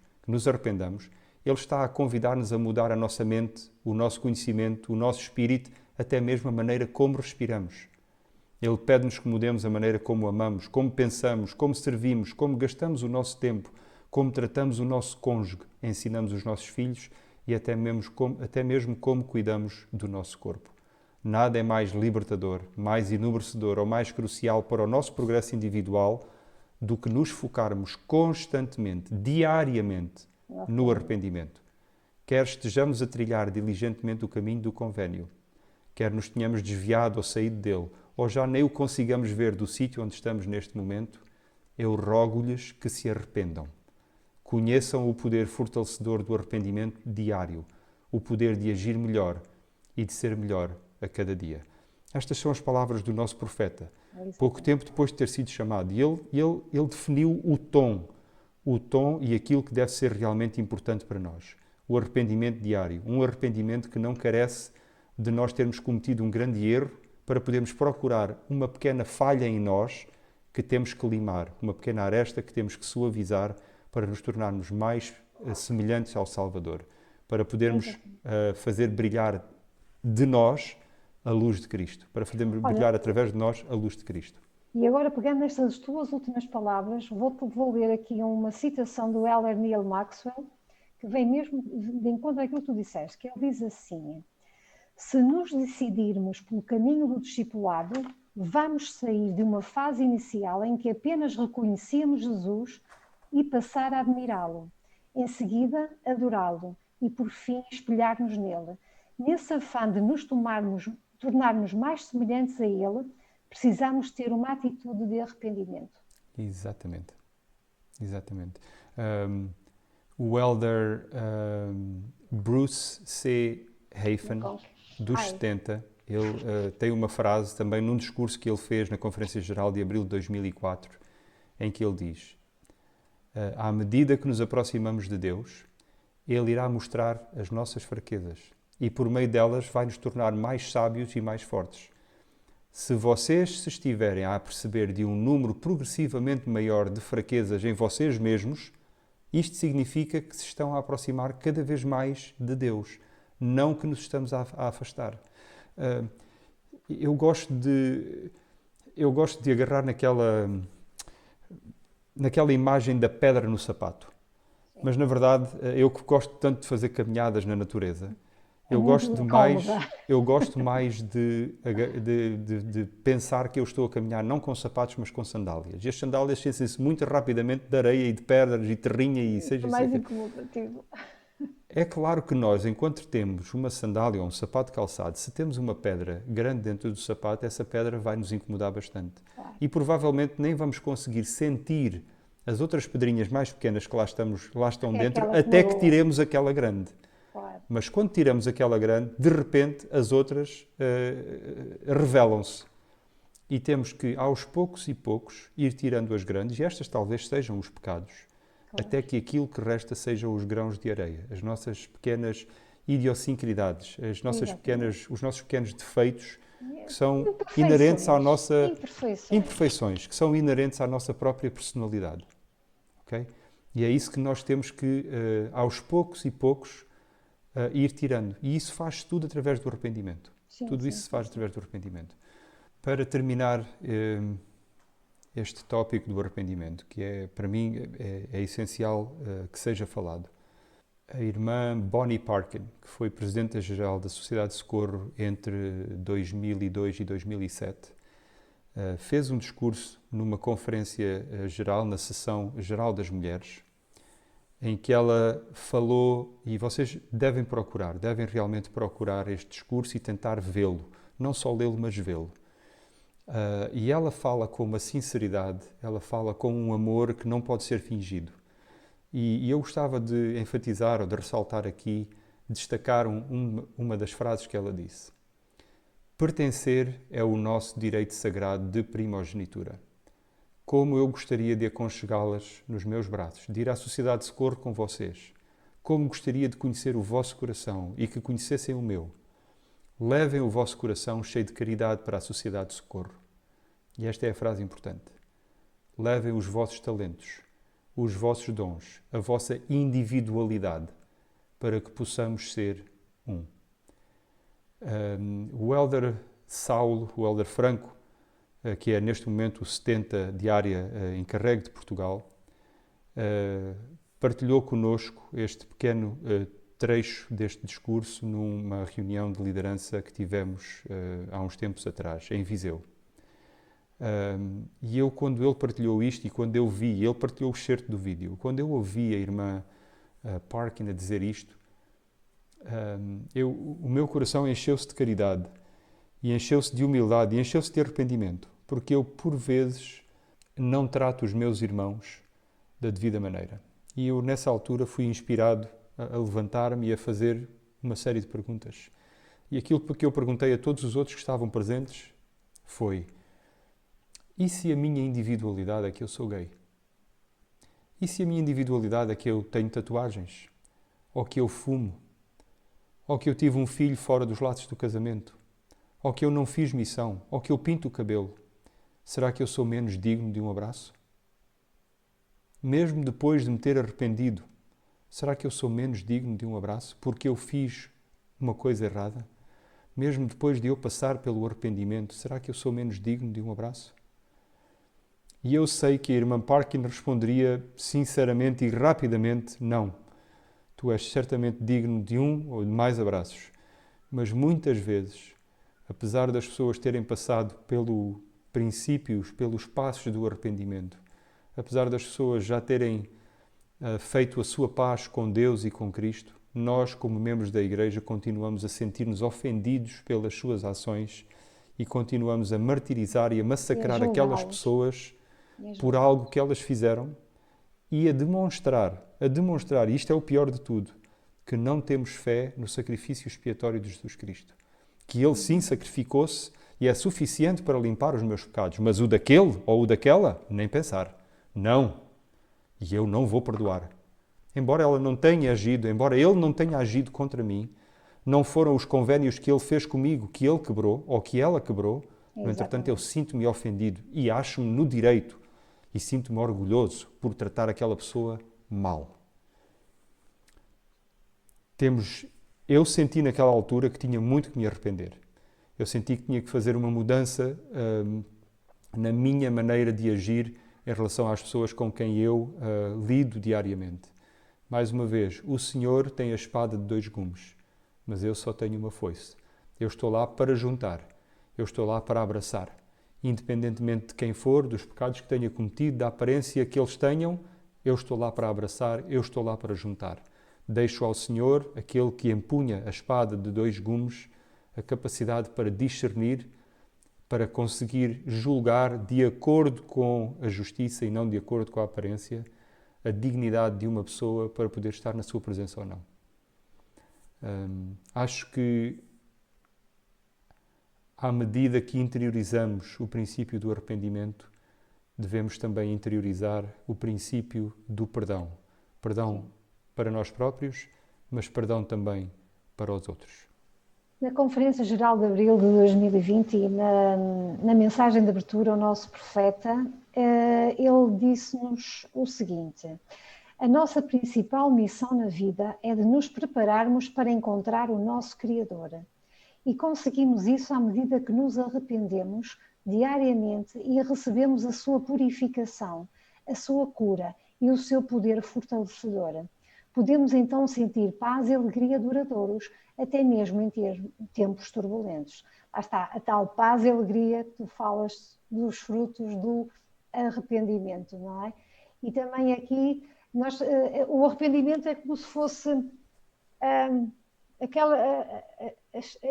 Ele está a convidar-nos a mudar a nossa mente, o nosso conhecimento, o nosso espírito, até mesmo a maneira como respiramos. Ele pede-nos que mudemos a maneira como amamos, como pensamos, como servimos, como gastamos o nosso tempo, como tratamos o nosso cônjuge, ensinamos os nossos filhos e até mesmo como cuidamos do nosso corpo. Nada é mais libertador, mais enobrecedor ou mais crucial para o nosso progresso individual do que nos focarmos constantemente, diariamente, no arrependimento. Quer estejamos a trilhar diligentemente o caminho do convênio, quer nos tenhamos desviado ou saído dele, ou já nem o consigamos ver do sítio onde estamos neste momento, eu rogo-lhes que se arrependam. Conheçam o poder fortalecedor do arrependimento diário, o poder de agir melhor e de ser melhor a cada dia. Estas são as palavras do nosso profeta. Pouco tempo depois de ter sido chamado. E ele definiu o tom e aquilo que deve ser realmente importante para nós. O arrependimento diário. Um arrependimento que não carece de nós termos cometido um grande erro para podermos procurar uma pequena falha em nós que temos que limar, uma pequena aresta que temos que suavizar para nos tornarmos mais semelhantes ao Salvador, para podermos fazer brilhar de nós a luz de Cristo, para fazer brilhar através de nós a luz de Cristo. E agora, pegando nestas tuas últimas palavras, vou ler aqui uma citação do Elder Neil Maxwell, que vem mesmo de encontro àquilo que tu disseste, que ele diz assim: se nos decidirmos pelo caminho do discipulado, vamos sair de uma fase inicial em que apenas reconhecíamos Jesus e passar a admirá-lo, em seguida adorá-lo e, por fim, espelhar-nos nele. Nesse afã de nos tornarmos mais semelhantes a ele, precisamos ter uma atitude de arrependimento. Exatamente. O elder Bruce C. Hafen, dos 70, ele tem uma frase também num discurso que ele fez na Conferência Geral de Abril de 2004, em que ele diz: à medida que nos aproximamos de Deus, Ele irá mostrar as nossas fraquezas e por meio delas vai nos tornar mais sábios e mais fortes. Se vocês se estiverem a aperceber de um número progressivamente maior de fraquezas em vocês mesmos, isto significa que se estão a aproximar cada vez mais de Deus, não que nos estamos a afastar. Eu gosto de agarrar naquela imagem da pedra no sapato. Mas, na verdade, eu que gosto tanto de fazer caminhadas na natureza, eu gosto mais de pensar que eu estou a caminhar não com sapatos, mas com sandálias. E as sandálias sentem-se muito rapidamente de areia e de pedras e terrinha e seja mais incomodativo. É claro que nós, enquanto temos uma sandália ou um sapato calçado, se temos uma pedra grande dentro do sapato, essa pedra vai nos incomodar bastante. Claro. E provavelmente nem vamos conseguir sentir as outras pedrinhas mais pequenas que lá estão É dentro, aquela que até que magoa. tiremos aquela grande. Claro. Mas quando tiramos aquela grande, de repente as outras revelam-se. E temos que, aos poucos e poucos, ir tirando as grandes, e estas talvez sejam os pecados, Claro. até que aquilo que resta sejam os grãos de areia, as nossas pequenas idiosincridades, os nossos pequenos defeitos, que são inerentes à nossa... Imperfeições, que são inerentes à nossa própria personalidade. Okay? E é isso que nós temos que, aos poucos e poucos, ir tirando. E isso faz-se tudo através do arrependimento. Tudo isso se faz através do arrependimento. Para terminar este tópico do arrependimento, que é, para mim, é essencial que seja falado. A irmã Bonnie Parkin, que foi Presidenta-Geral da Sociedade de Socorro entre 2002 e 2007, fez um discurso numa conferência geral, na sessão geral das mulheres, em que ela falou, e vocês devem realmente procurar este discurso e tentar vê-lo, não só lê-lo, mas vê-lo. E ela fala com uma sinceridade, ela fala com um amor que não pode ser fingido. E eu gostava de enfatizar ou de ressaltar aqui, destacar uma das frases que ela disse. Pertencer é o nosso direito sagrado de primogenitura. Como eu gostaria de aconchegá-las nos meus braços, de ir à Sociedade de Socorro com vocês. Como gostaria de conhecer o vosso coração e que conhecessem o meu. Levem o vosso coração cheio de caridade para a Sociedade de Socorro. E esta é a frase importante. Levem os vossos talentos, os vossos dons, a vossa individualidade, para que possamos ser um. O Elder Saulo, o Elder Franco, que é neste momento o 70 de área encarregue de Portugal, partilhou connosco este pequeno trecho deste discurso numa reunião de liderança que tivemos há uns tempos atrás, em Viseu. E eu, quando ele partilhou isto e quando eu vi, ele partilhou o excerto do vídeo, quando eu ouvi a irmã Parkin a dizer isto, o meu coração encheu-se de caridade e encheu-se de humildade e encheu-se de arrependimento, porque eu, por vezes, não trato os meus irmãos da devida maneira. E eu, nessa altura, fui inspirado a levantar-me e a fazer uma série de perguntas. E aquilo que eu perguntei a todos os outros que estavam presentes foi: e se a minha individualidade é que eu sou gay? E se a minha individualidade é que eu tenho tatuagens? Ou que eu fumo? Ou que eu tive um filho fora dos laços do casamento? Ou que eu não fiz missão? Ou que eu pinto o cabelo? Será que eu sou menos digno de um abraço? Mesmo depois de me ter arrependido, será que eu sou menos digno de um abraço porque eu fiz uma coisa errada? Mesmo depois de eu passar pelo arrependimento, será que eu sou menos digno de um abraço? E eu sei que a irmã Parkin responderia sinceramente e rapidamente: não. Tu és certamente digno de um ou de mais abraços. Mas muitas vezes, apesar das pessoas terem passado pelos princípios, pelos passos do arrependimento, apesar das pessoas já terem feito a sua paz com Deus e com Cristo, nós, como membros da Igreja, continuamos a sentir-nos ofendidos pelas suas ações e continuamos a martirizar e a massacrar aquelas pessoas por algo que elas fizeram e a demonstrar, e isto é o pior de tudo, que não temos fé no sacrifício expiatório de Jesus Cristo. Que Ele sim sacrificou-se e é suficiente para limpar os meus pecados, mas o daquele ou o daquela, nem pensar. Não. E eu não vou perdoar. Embora ela não tenha agido, embora ele não tenha agido contra mim, não foram os convénios que ele fez comigo que ele quebrou ou que ela quebrou. No entretanto, eu sinto-me ofendido e acho-me no direito e sinto-me orgulhoso por tratar aquela pessoa mal. Eu senti naquela altura que tinha muito que me arrepender. Eu senti que tinha que fazer uma mudança na minha maneira de agir em relação às pessoas com quem eu lido diariamente. Mais uma vez, o Senhor tem a espada de 2 gumes, mas eu só tenho uma foice. Eu estou lá para juntar, eu estou lá para abraçar. Independentemente de quem for, dos pecados que tenha cometido, da aparência que eles tenham, eu estou lá para abraçar, eu estou lá para juntar. Deixo ao Senhor, aquele que empunha a espada de dois gumes, a capacidade para discernir, para conseguir julgar de acordo com a justiça e não de acordo com a aparência, a dignidade de uma pessoa para poder estar na sua presença ou não. Acho que, à medida que interiorizamos o princípio do arrependimento, devemos também interiorizar o princípio do perdão. Perdão para nós próprios, mas perdão também para os outros. Na Conferência Geral de Abril de 2020 e na mensagem de abertura, o nosso profeta, ele disse-nos o seguinte: a nossa principal missão na vida é de nos prepararmos para encontrar o nosso Criador. E conseguimos isso à medida que nos arrependemos diariamente e recebemos a sua purificação, a sua cura e o seu poder fortalecedor. Podemos então sentir paz e alegria duradouros, até mesmo em tempos turbulentos. Lá está, a tal paz e alegria que tu falas dos frutos do arrependimento, não é? E também aqui, o arrependimento é como se fosse a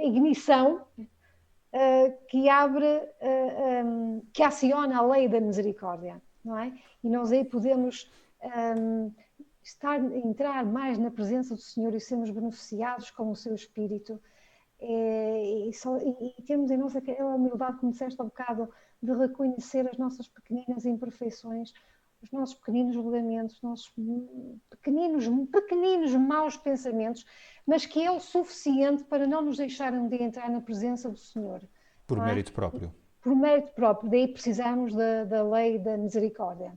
ignição que abre, que aciona a lei da misericórdia, não é? E nós aí podemos entrar mais na presença do Senhor e sermos beneficiados com o seu Espírito. E temos em nós aquela humildade, como disseste há bocado, de reconhecer as nossas pequeninas imperfeições, os nossos pequeninos julgamentos, os nossos pequeninos maus pensamentos, mas que é o suficiente para não nos deixarem de entrar na presença do Senhor. Por mérito próprio. Por mérito próprio, daí precisamos da lei da misericórdia.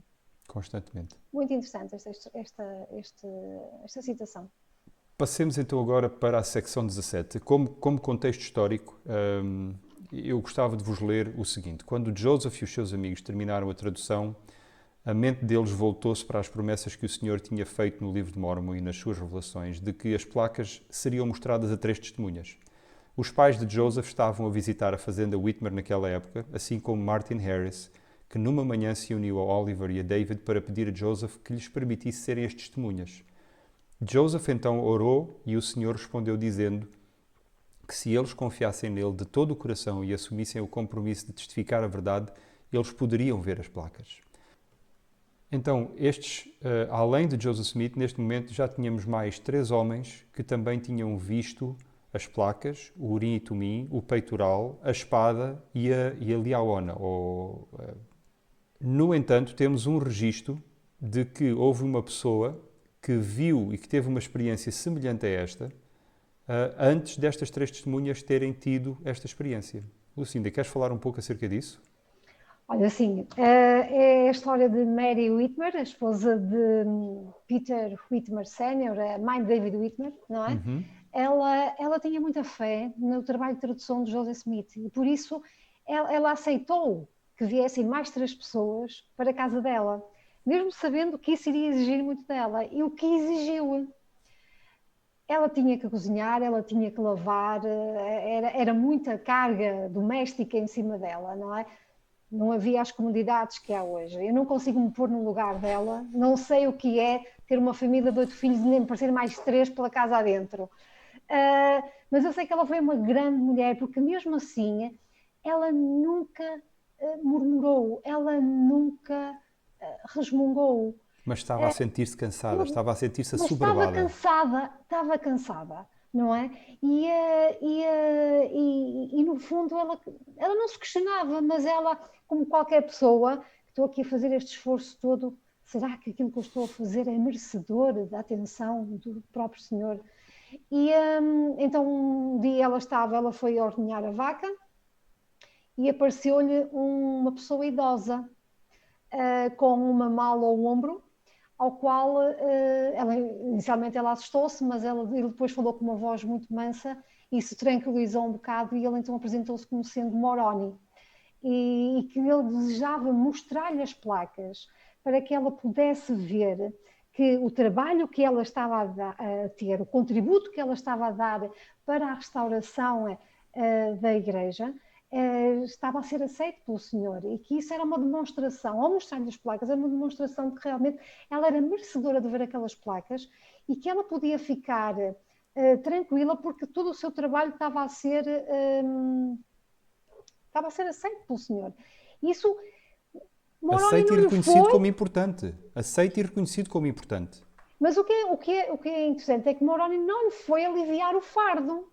Constantemente. Muito interessante esta citação. Passemos então agora para a secção 17. Como contexto histórico, eu gostava de vos ler o seguinte. Quando Joseph e os seus amigos terminaram a tradução, a mente deles voltou-se para as promessas que o Senhor tinha feito no livro de Mórmon e nas suas revelações, de que as placas seriam mostradas a 3 testemunhas. Os pais de Joseph estavam a visitar a fazenda Whitmer naquela época, assim como Martin Harris, que numa manhã se uniu a Oliver e a David para pedir a Joseph que lhes permitisse serem as testemunhas. Joseph então orou e o Senhor respondeu dizendo que se eles confiassem nele de todo o coração e assumissem o compromisso de testificar a verdade, eles poderiam ver as placas. Então, além de Joseph Smith, neste momento já tínhamos mais 3 homens que também tinham visto as placas, o Urim e Tumim, o peitoral, a espada e a liaona. No entanto, temos um registro de que houve uma pessoa que viu e que teve uma experiência semelhante a esta, antes destas 3 testemunhas terem tido esta experiência. Lucinda, queres falar um pouco acerca disso? Olha, assim, é a história de Mary Whitmer, a esposa de Peter Whitmer Sr., a mãe de David Whitmer, não é? Uhum. Ela tinha muita fé no trabalho de tradução de Joseph Smith e por isso ela aceitou que viessem mais 3 pessoas para a casa dela, mesmo sabendo que isso iria exigir muito dela. E o que exigiu? Ela tinha que cozinhar, ela tinha que lavar, era muita carga doméstica em cima dela, não é? Não havia as comodidades que há hoje. Eu não consigo me pôr no lugar dela, não sei o que é ter uma família de 8 filhos e nem parecer mais 3 pela casa adentro. Mas eu sei que ela foi uma grande mulher, porque mesmo assim ela nunca murmurou, ela nunca resmungou. Mas estava a sentir-se cansada, estava a sentir-se assoberbada. Estava cansada, não é? E no fundo ela não se questionava, mas ela, como qualquer pessoa, estou aqui a fazer este esforço todo, será que aquilo que eu estou a fazer é merecedor da atenção do próprio Senhor? E então um dia ela foi ordenhar a vaca e apareceu-lhe uma pessoa idosa com uma mala ao ombro, ao qual inicialmente ela assustou-se, mas ele depois falou com uma voz muito mansa e isso tranquilizou um bocado e ele então apresentou-se como sendo Moroni e que ele desejava mostrar-lhe as placas para que ela pudesse ver que o trabalho que ela estava a ter, o contributo que ela estava a dar para a restauração da igreja, estava a ser aceito pelo Senhor e que isso era uma demonstração, ao mostrar-lhe as placas, era uma demonstração de que realmente ela era merecedora de ver aquelas placas e que ela podia ficar tranquila porque todo o seu trabalho estava a ser aceito pelo Senhor. Isso Moroni Aceito e não lhe reconhecido foi, como importante. Aceito e reconhecido como importante. mas o que é interessante é que Moroni não lhe foi aliviar o fardo.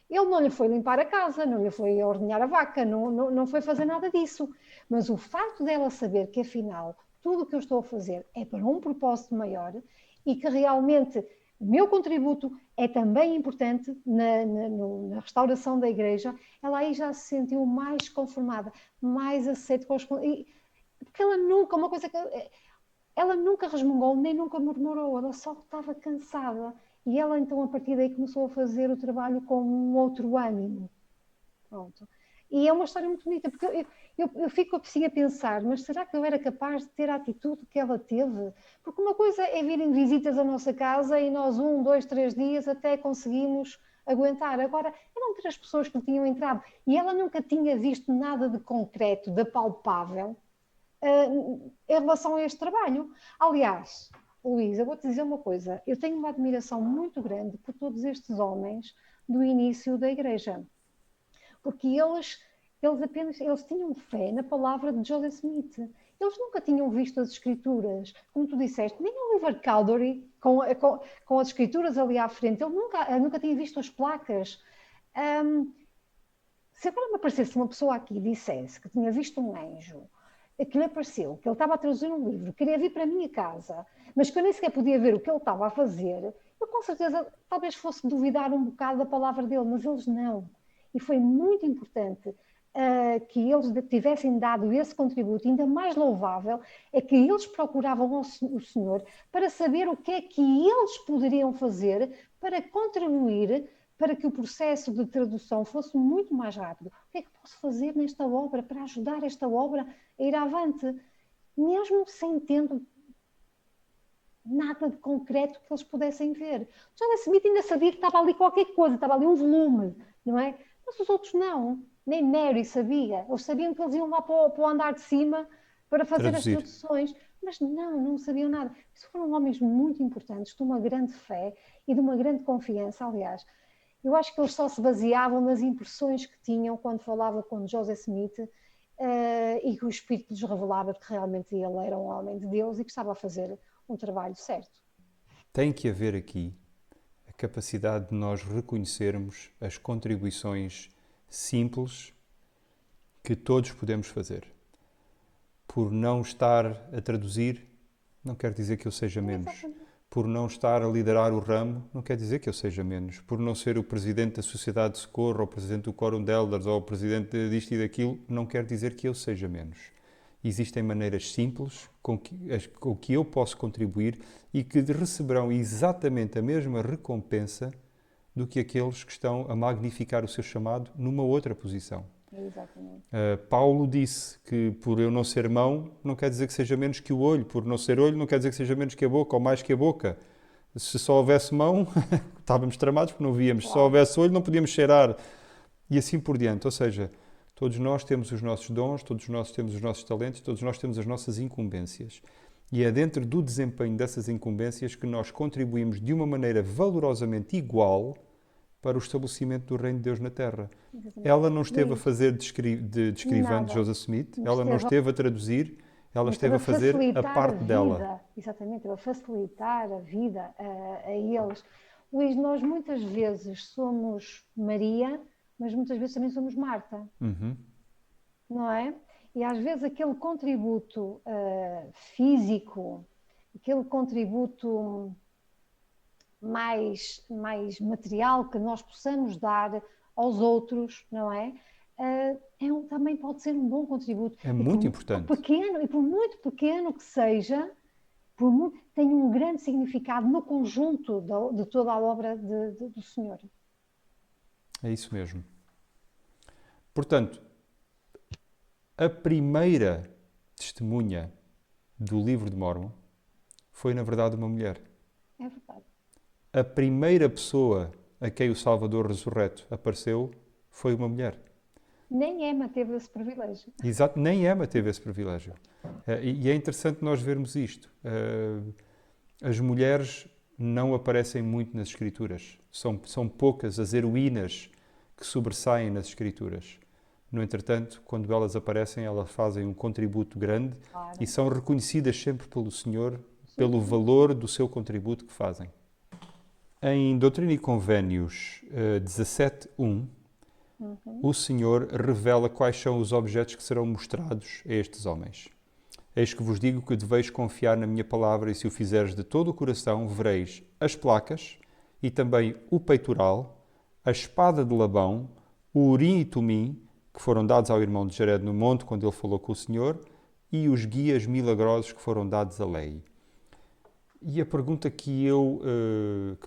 Ele não lhe foi limpar a casa, não lhe foi ordenhar a vaca, não foi fazer nada disso. Mas o facto dela saber que, afinal, tudo o que eu estou a fazer é para um propósito maior e que realmente o meu contributo é também importante na restauração da igreja, ela aí já se sentiu mais conformada, mais aceita com os... Porque ela nunca, uma coisa que ela nunca resmungou, nem nunca murmurou, ela só estava cansada. E ela então, a partir daí, começou a fazer o trabalho com um outro ânimo. Pronto. E é uma história muito bonita, porque eu fico assim a pensar, mas será que eu era capaz de ter a atitude que ela teve? Porque uma coisa é virem visitas à nossa casa e nós 1, 2, 3 dias até conseguimos aguentar. Agora, eram 3 pessoas que tinham entrado e ela nunca tinha visto nada de concreto, de palpável, em relação a este trabalho. Aliás, Luís, eu vou-te dizer uma coisa, eu tenho uma admiração muito grande por todos estes homens do início da igreja, porque eles tinham fé na palavra de Joseph Smith. Eles nunca tinham visto as escrituras, como tu disseste, nem Oliver Cowdery com as escrituras ali à frente, ele nunca tinha visto as placas. Se agora me aparecesse uma pessoa aqui e dissesse que tinha visto um anjo, que lhe apareceu, que ele estava a traduzir um livro, queria vir para a minha casa, mas que eu nem sequer podia ver o que ele estava a fazer, eu com certeza talvez fosse duvidar um bocado da palavra dele, mas eles não. E foi muito importante que eles tivessem dado esse contributo, ainda mais louvável, é que eles procuravam o Senhor para saber o que é que eles poderiam fazer para contribuir para que o processo de tradução fosse muito mais rápido. O que é que posso fazer nesta obra para ajudar esta obra a ir avante? Mesmo sem tendo nada de concreto que eles pudessem ver. John Smith ainda sabia que estava ali qualquer coisa, estava ali um volume, não é? Mas os outros não. Nem Mary sabia. Eles sabiam que eles iam lá para o andar de cima para fazer as Traduzir. traduções, mas não sabiam nada. Isso foram homens muito importantes, de uma grande fé e de uma grande confiança. Aliás, eu acho que eles só se baseavam nas impressões que tinham quando falava com Joseph Smith e que o Espírito lhes revelava que realmente ele era um homem de Deus e que estava a fazer um trabalho certo. Tem que haver aqui a capacidade de nós reconhecermos as contribuições simples que todos podemos fazer. Por não estar a traduzir, não quer dizer que eu seja menos. Exatamente. Por não estar a liderar o ramo, não quer dizer que eu seja menos. Por não ser o presidente da Sociedade de Socorro, ou o presidente do Quórum de Elders, ou o presidente disto e daquilo, não quer dizer que eu seja menos. Existem maneiras simples com que eu posso contribuir e que receberão exatamente a mesma recompensa do que aqueles que estão a magnificar o seu chamado numa outra posição. Exatamente. Paulo disse que por eu não ser mão, não quer dizer que seja menos que o olho. Por não ser olho, não quer dizer que seja menos que a boca ou mais que a boca. Se só houvesse mão, estávamos tramados porque não víamos. Se só houvesse olho, não podíamos cheirar. E assim por diante. Ou seja, todos nós temos os nossos dons, todos nós temos os nossos talentos, todos nós temos as nossas incumbências. E é dentro do desempenho dessas incumbências que nós contribuímos de uma maneira valorosamente igual para o estabelecimento do reino de Deus na Terra. Exatamente. Ela não esteve a Luís, fazer de escrivã de nada. Joseph Smith, Mas ela não esteve a traduzir, ela esteve a fazer a facilitar parte dela. vida. Exatamente, a facilitar a vida a eles. Luís, nós muitas vezes somos Maria, mas muitas vezes também somos Marta, não é? E às vezes aquele contributo físico, aquele contributo mais material que nós possamos dar aos outros, não é? Também pode ser um bom contributo. É muito importante. Por muito pequeno que seja, tem um grande significado no conjunto de toda a obra do Senhor. É isso mesmo. Portanto, a primeira testemunha do livro de Mórmon foi, na verdade, uma mulher. É verdade. A primeira pessoa a quem o Salvador ressurreto apareceu foi uma mulher. Nem Emma teve esse privilégio. Exato, nem Emma teve esse privilégio. E é interessante nós vermos isto. As mulheres não aparecem muito nas Escrituras. São poucas as heroínas que sobressaem nas Escrituras. No entretanto, quando elas aparecem, elas fazem um contributo grande Claro. e são reconhecidas sempre pelo Senhor pelo valor do seu contributo que fazem. Em Doutrina e Convénios 17.1, o Senhor revela quais são os objetos que serão mostrados a estes homens. Eis que vos digo que deveis confiar na minha palavra, e se o fizeres de todo o coração, vereis as placas e também o peitoral, a espada de Labão, o Urim e Tumim, que foram dados ao irmão de Jared no monte quando ele falou com o Senhor, e os guias milagrosos que foram dados a Lei. E a pergunta que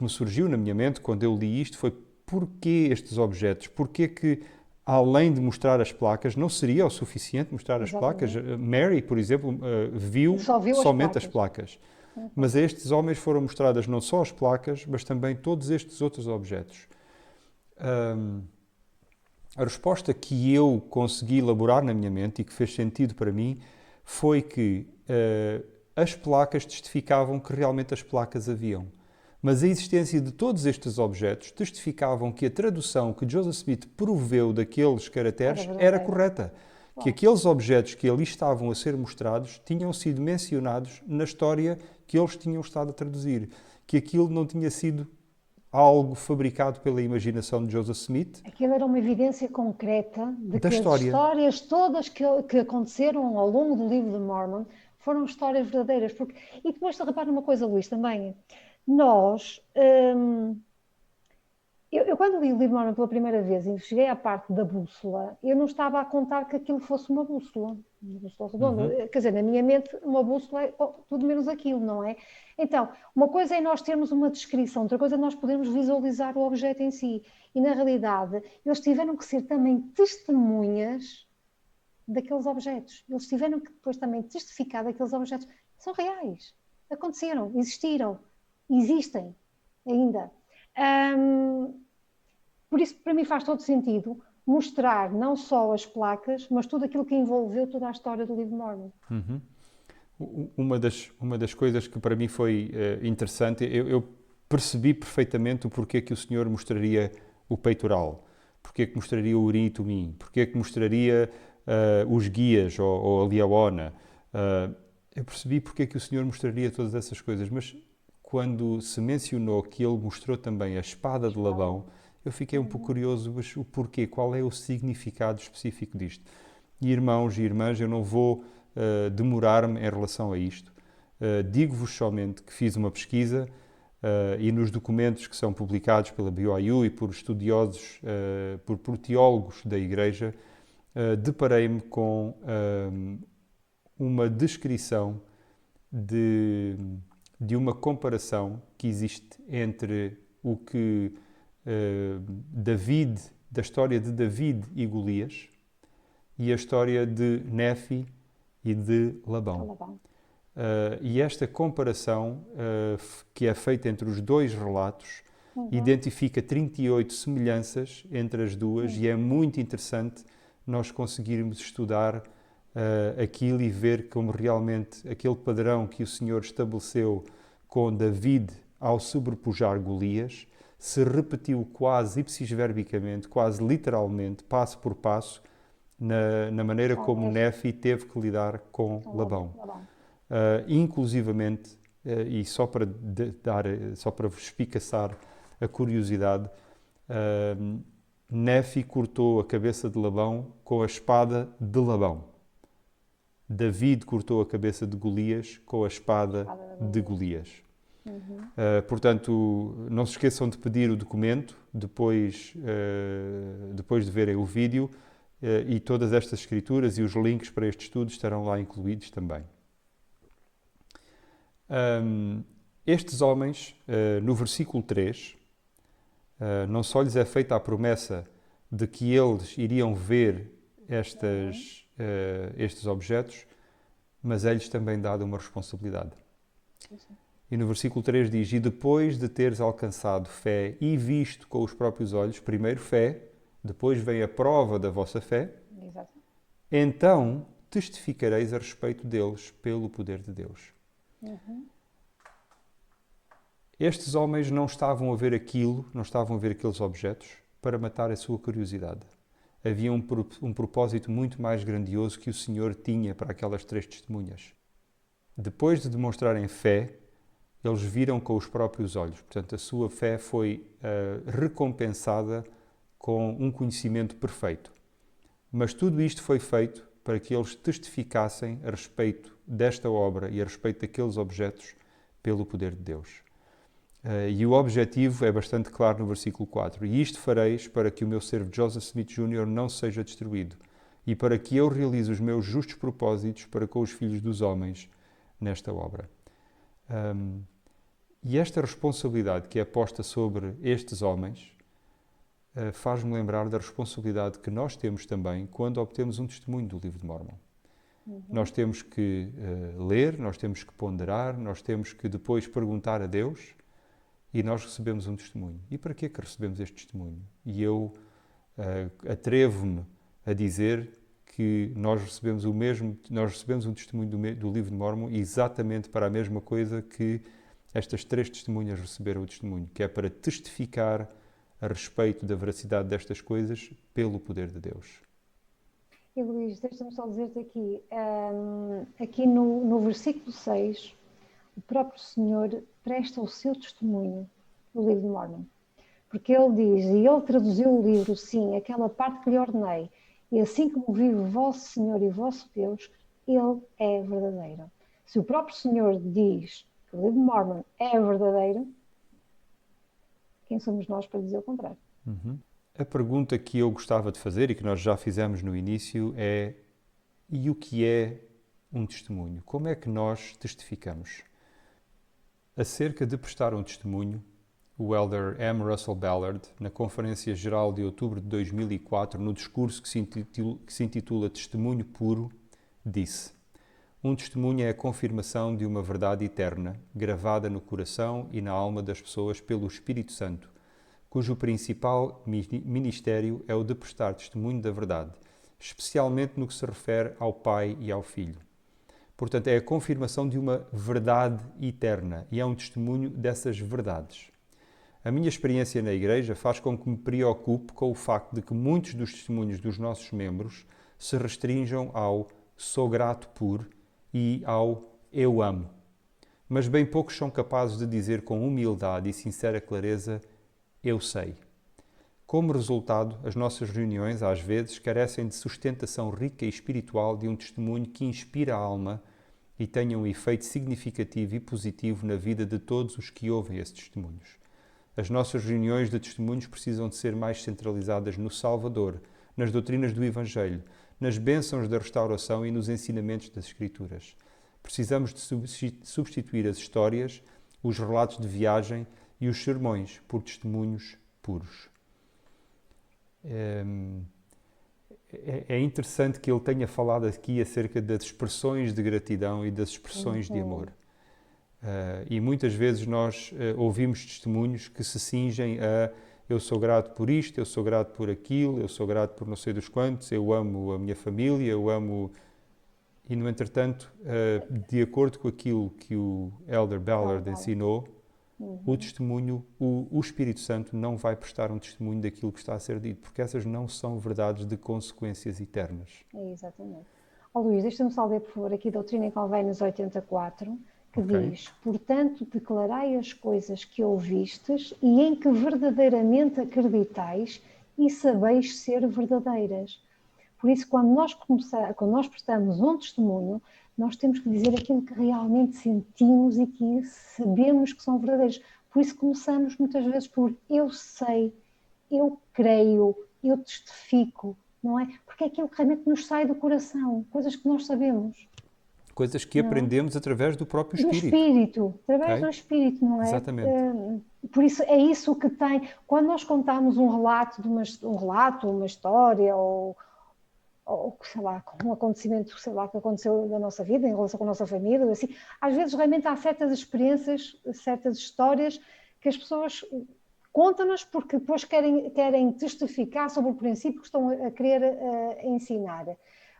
me surgiu na minha mente quando eu li isto foi: porquê estes objetos? Porquê que, além de mostrar as placas, não seria o suficiente mostrar as placas? Mary, por exemplo, viu somente as placas. Mas a estes homens foram mostradas não só as placas, mas também todos estes outros objetos. A resposta que eu consegui elaborar na minha mente e que fez sentido para mim foi que as placas testificavam que realmente as placas haviam. Mas a existência de todos estes objetos testificavam que a tradução que Joseph Smith proveu daqueles caracteres era correta. Que aqueles objetos que ali estavam a ser mostrados tinham sido mencionados na história que eles tinham estado a traduzir. Que aquilo não tinha sido algo fabricado pela imaginação de Joseph Smith. Aquilo era uma evidência concreta de da que história. As histórias todas que aconteceram ao longo do livro de Mormon foram histórias verdadeiras. E depois, repara numa coisa, Luís, também. Nós... Eu, quando li o livro de Mormon pela primeira vez e cheguei à parte da bússola, eu não estava a contar que aquilo fosse uma bússola redonda. Quer dizer, na minha mente, uma bússola é tudo menos aquilo, não é? Então, uma coisa é nós termos uma descrição, outra coisa é nós podermos visualizar o objeto em si. E, na realidade, eles tiveram que ser também testemunhas daqueles objetos. Eles tiveram que depois também testificar daqueles objetos. São reais. Aconteceram, existiram, existem ainda. Por isso, para mim, faz todo sentido mostrar não só as placas, mas tudo aquilo que envolveu toda a história do livro de Mormon. Uma das coisas que para mim foi interessante, eu percebi perfeitamente o porquê que o Senhor mostraria o peitoral, porquê que mostraria o Urim e Tumim, porquê que mostraria os guias ou a Liaona. Eu percebi porquê que o Senhor mostraria todas essas coisas, mas quando se mencionou que ele mostrou também a espada de Labão, eu fiquei um pouco curioso, mas o porquê, qual é o significado específico disto? E irmãos e irmãs, eu não vou demorar-me em relação a isto. Digo-vos somente que fiz uma pesquisa e nos documentos que são publicados pela BYU e por estudiosos, por teólogos da Igreja, deparei-me com uma descrição de uma comparação que existe entre o que da história de David e Golias e a história de Nefi e de Labão. E esta comparação que é feita entre os dois relatos identifica 38 semelhanças entre as duas e é muito interessante nós conseguirmos estudar aquilo e ver como realmente aquele padrão que o Senhor estabeleceu com David ao sobrepujar Golias se repetiu quase ipsis-verbicamente, quase literalmente, passo por passo, na maneira como Nefi teve que lidar com Labão. Inclusivamente, e só para vos espicaçar a curiosidade, Nefi cortou a cabeça de Labão com a espada de Labão. David cortou a cabeça de Golias com a espada de Golias. Portanto, não se esqueçam de pedir o documento depois de verem o vídeo e todas estas escrituras e os links para este estudo estarão lá incluídos também. Estes homens, no versículo 3, não só lhes é feita a promessa de que eles iriam ver estes objetos, mas é-lhes também dada uma responsabilidade. E no versículo 3 diz: e depois de teres alcançado fé e visto com os próprios olhos, primeiro fé, depois vem a prova da vossa fé, então testificareis a respeito deles pelo poder de Deus. Estes homens não estavam a ver aquilo, não estavam a ver aqueles objetos para matar a sua curiosidade. Havia um propósito muito mais grandioso que o Senhor tinha para aquelas 3 testemunhas. Depois de demonstrarem fé, eles viram com os próprios olhos. Portanto, a sua fé foi recompensada com um conhecimento perfeito. Mas tudo isto foi feito para que eles testificassem a respeito desta obra e a respeito daqueles objetos pelo poder de Deus. E o objetivo é bastante claro no versículo 4. E isto fareis para que o meu servo Joseph Smith Jr. não seja destruído e para que eu realize os meus justos propósitos para com os filhos dos homens nesta obra. E esta responsabilidade que é posta sobre estes homens faz-me lembrar da responsabilidade que nós temos também quando obtemos um testemunho do livro de Mórmon. Nós temos que ler, nós temos que ponderar, nós temos que depois perguntar a Deus e nós recebemos um testemunho. E para que é que recebemos este testemunho? E eu atrevo-me a dizer que nós recebemos um testemunho do livro de Mórmon exatamente para a mesma coisa que estas 3 testemunhas receberam o testemunho, que é para testificar a respeito da veracidade destas coisas pelo poder de Deus. E Luís, deixa-me só dizer-te aqui no versículo 6, o próprio Senhor presta o seu testemunho no livro de Mórmon. Porque ele diz, e ele traduziu o livro, sim, aquela parte que lhe ordenei, e assim como vive o vosso Senhor e o vosso Deus, ele é verdadeiro. Se o próprio Senhor diz que o livro de Mórmon é verdadeiro, quem somos nós para dizer o contrário? A pergunta que eu gostava de fazer e que nós já fizemos no início é: e o que é um testemunho? Como é que nós testificamos? Acerca de prestar um testemunho, o elder M. Russell Ballard, na Conferência Geral de outubro de 2004, no discurso que se intitula Testemunho Puro, disse: um testemunho é a confirmação de uma verdade eterna, gravada no coração e na alma das pessoas pelo Espírito Santo, cujo principal ministério é o de prestar testemunho da verdade, especialmente no que se refere ao Pai e ao Filho. Portanto, é a confirmação de uma verdade eterna e é um testemunho dessas verdades. A minha experiência na Igreja faz com que me preocupe com o facto de que muitos dos testemunhos dos nossos membros se restringam ao sou grato por e ao eu amo. Mas bem poucos são capazes de dizer com humildade e sincera clareza eu sei. Como resultado, as nossas reuniões às vezes carecem de sustentação rica e espiritual de um testemunho que inspira a alma e tenha um efeito significativo e positivo na vida de todos os que ouvem esses testemunhos. As nossas reuniões de testemunhos precisam de ser mais centralizadas no Salvador, nas doutrinas do Evangelho, nas bênçãos da restauração e nos ensinamentos das Escrituras. Precisamos de substituir as histórias, os relatos de viagem e os sermões por testemunhos puros. É interessante que ele tenha falado aqui acerca das expressões de gratidão e das expressões de amor. E muitas vezes nós ouvimos testemunhos que se cingem a eu sou grato por isto, eu sou grato por aquilo, eu sou grato por não sei dos quantos, eu amo a minha família, eu amo... E, no entretanto, de acordo com aquilo que o Elder Ballard ensinou, o testemunho, o Espírito Santo não vai prestar um testemunho daquilo que está a ser dito, porque essas não são verdades de consequências eternas. É, exatamente. Luís, deixa-me só ler, por favor, aqui Doutrina e Convênios 84, que diz: portanto, declarai as coisas que ouvistes e em que verdadeiramente acreditais e sabeis ser verdadeiras. Por isso, quando nós prestamos um testemunho, nós temos que dizer aquilo que realmente sentimos e que sabemos que são verdadeiros. Por isso começamos muitas vezes por eu sei, eu creio, eu testifico, não é? Porque é aquilo que realmente nos sai do coração, coisas que nós sabemos. Coisas que aprendemos através do próprio Espírito. Do Espírito, através do Espírito, não é? Exatamente. Por isso, é isso que tem... Quando nós contamos um relato, uma história, ou sei lá, um acontecimento, sei lá, que aconteceu na nossa vida, em relação com a nossa família, assim, às vezes realmente há certas experiências, certas histórias que as pessoas contam-nos porque depois querem testificar sobre o princípio que estão a querer ensinar.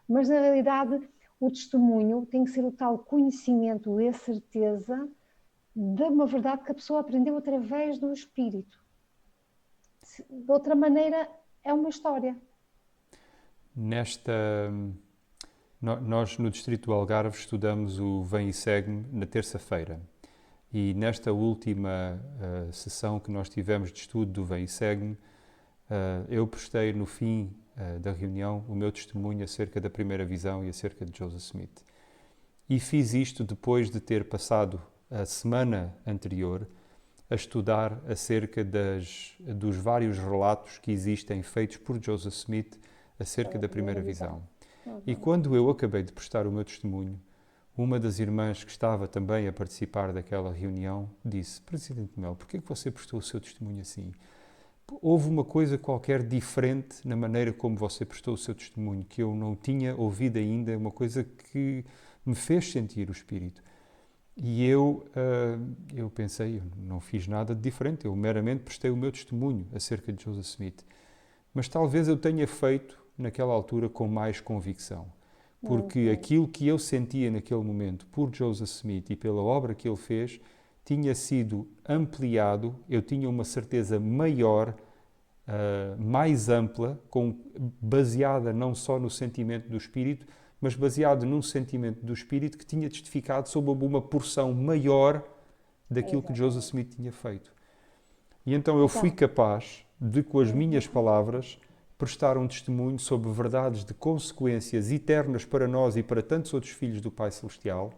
Mas, na realidade, o testemunho tem que ser o tal conhecimento e a certeza de uma verdade que a pessoa aprendeu através do Espírito. De outra maneira, é uma história. Nós no Distrito do Algarve estudamos o Vem e Segue-me na terça-feira. E nesta última sessão que nós tivemos de estudo do Vem e Segue-me, eu prestei no fim da reunião o meu testemunho acerca da primeira visão e acerca de Joseph Smith. E fiz isto depois de ter passado a semana anterior a estudar acerca dos vários relatos que existem feitos por Joseph Smith acerca da primeira visão. E quando eu acabei de prestar o meu testemunho, uma das irmãs que estava também a participar daquela reunião disse: Presidente Mel, porquê é que você prestou o seu testemunho assim? Houve uma coisa qualquer diferente na maneira como você prestou o seu testemunho, que eu não tinha ouvido ainda, uma coisa que me fez sentir o Espírito. E eu pensei, eu não fiz nada de diferente, eu meramente prestei o meu testemunho acerca de Joseph Smith. Mas talvez eu tenha feito, naquela altura, com mais convicção. Porque aquilo que eu sentia naquele momento por Joseph Smith e pela obra que ele fez, tinha sido ampliado, eu tinha uma certeza maior, mais ampla, baseada não só no sentimento do Espírito, mas baseado num sentimento do Espírito que tinha testificado sobre uma porção maior daquilo que Joseph Smith tinha feito. E então eu fui capaz de, com as minhas palavras, prestar um testemunho sobre verdades de consequências eternas para nós e para tantos outros filhos do Pai Celestial,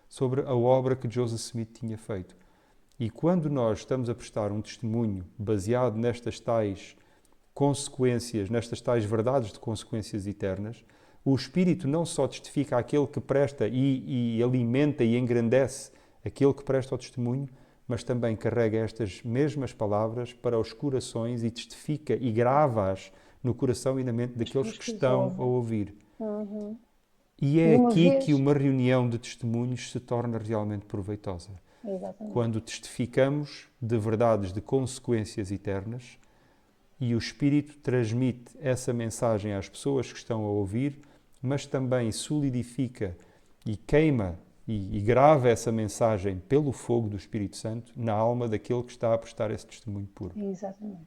sobre a obra que Joseph Smith tinha feito. E quando nós estamos a prestar um testemunho baseado nestas tais consequências, nestas tais verdades de consequências eternas, o Espírito não só testifica aquele que presta e alimenta e engrandece aquele que presta o testemunho, mas também carrega estas mesmas palavras para os corações e testifica e grava-as no coração e na mente daqueles que estão a ouvir. E é aqui que uma reunião de testemunhos se torna realmente proveitosa. Exatamente. Quando testificamos de verdades de consequências eternas e o Espírito transmite essa mensagem às pessoas que estão a ouvir, mas também solidifica e queima e grava essa mensagem pelo fogo do Espírito Santo na alma daquele que está a prestar esse testemunho puro. Exatamente.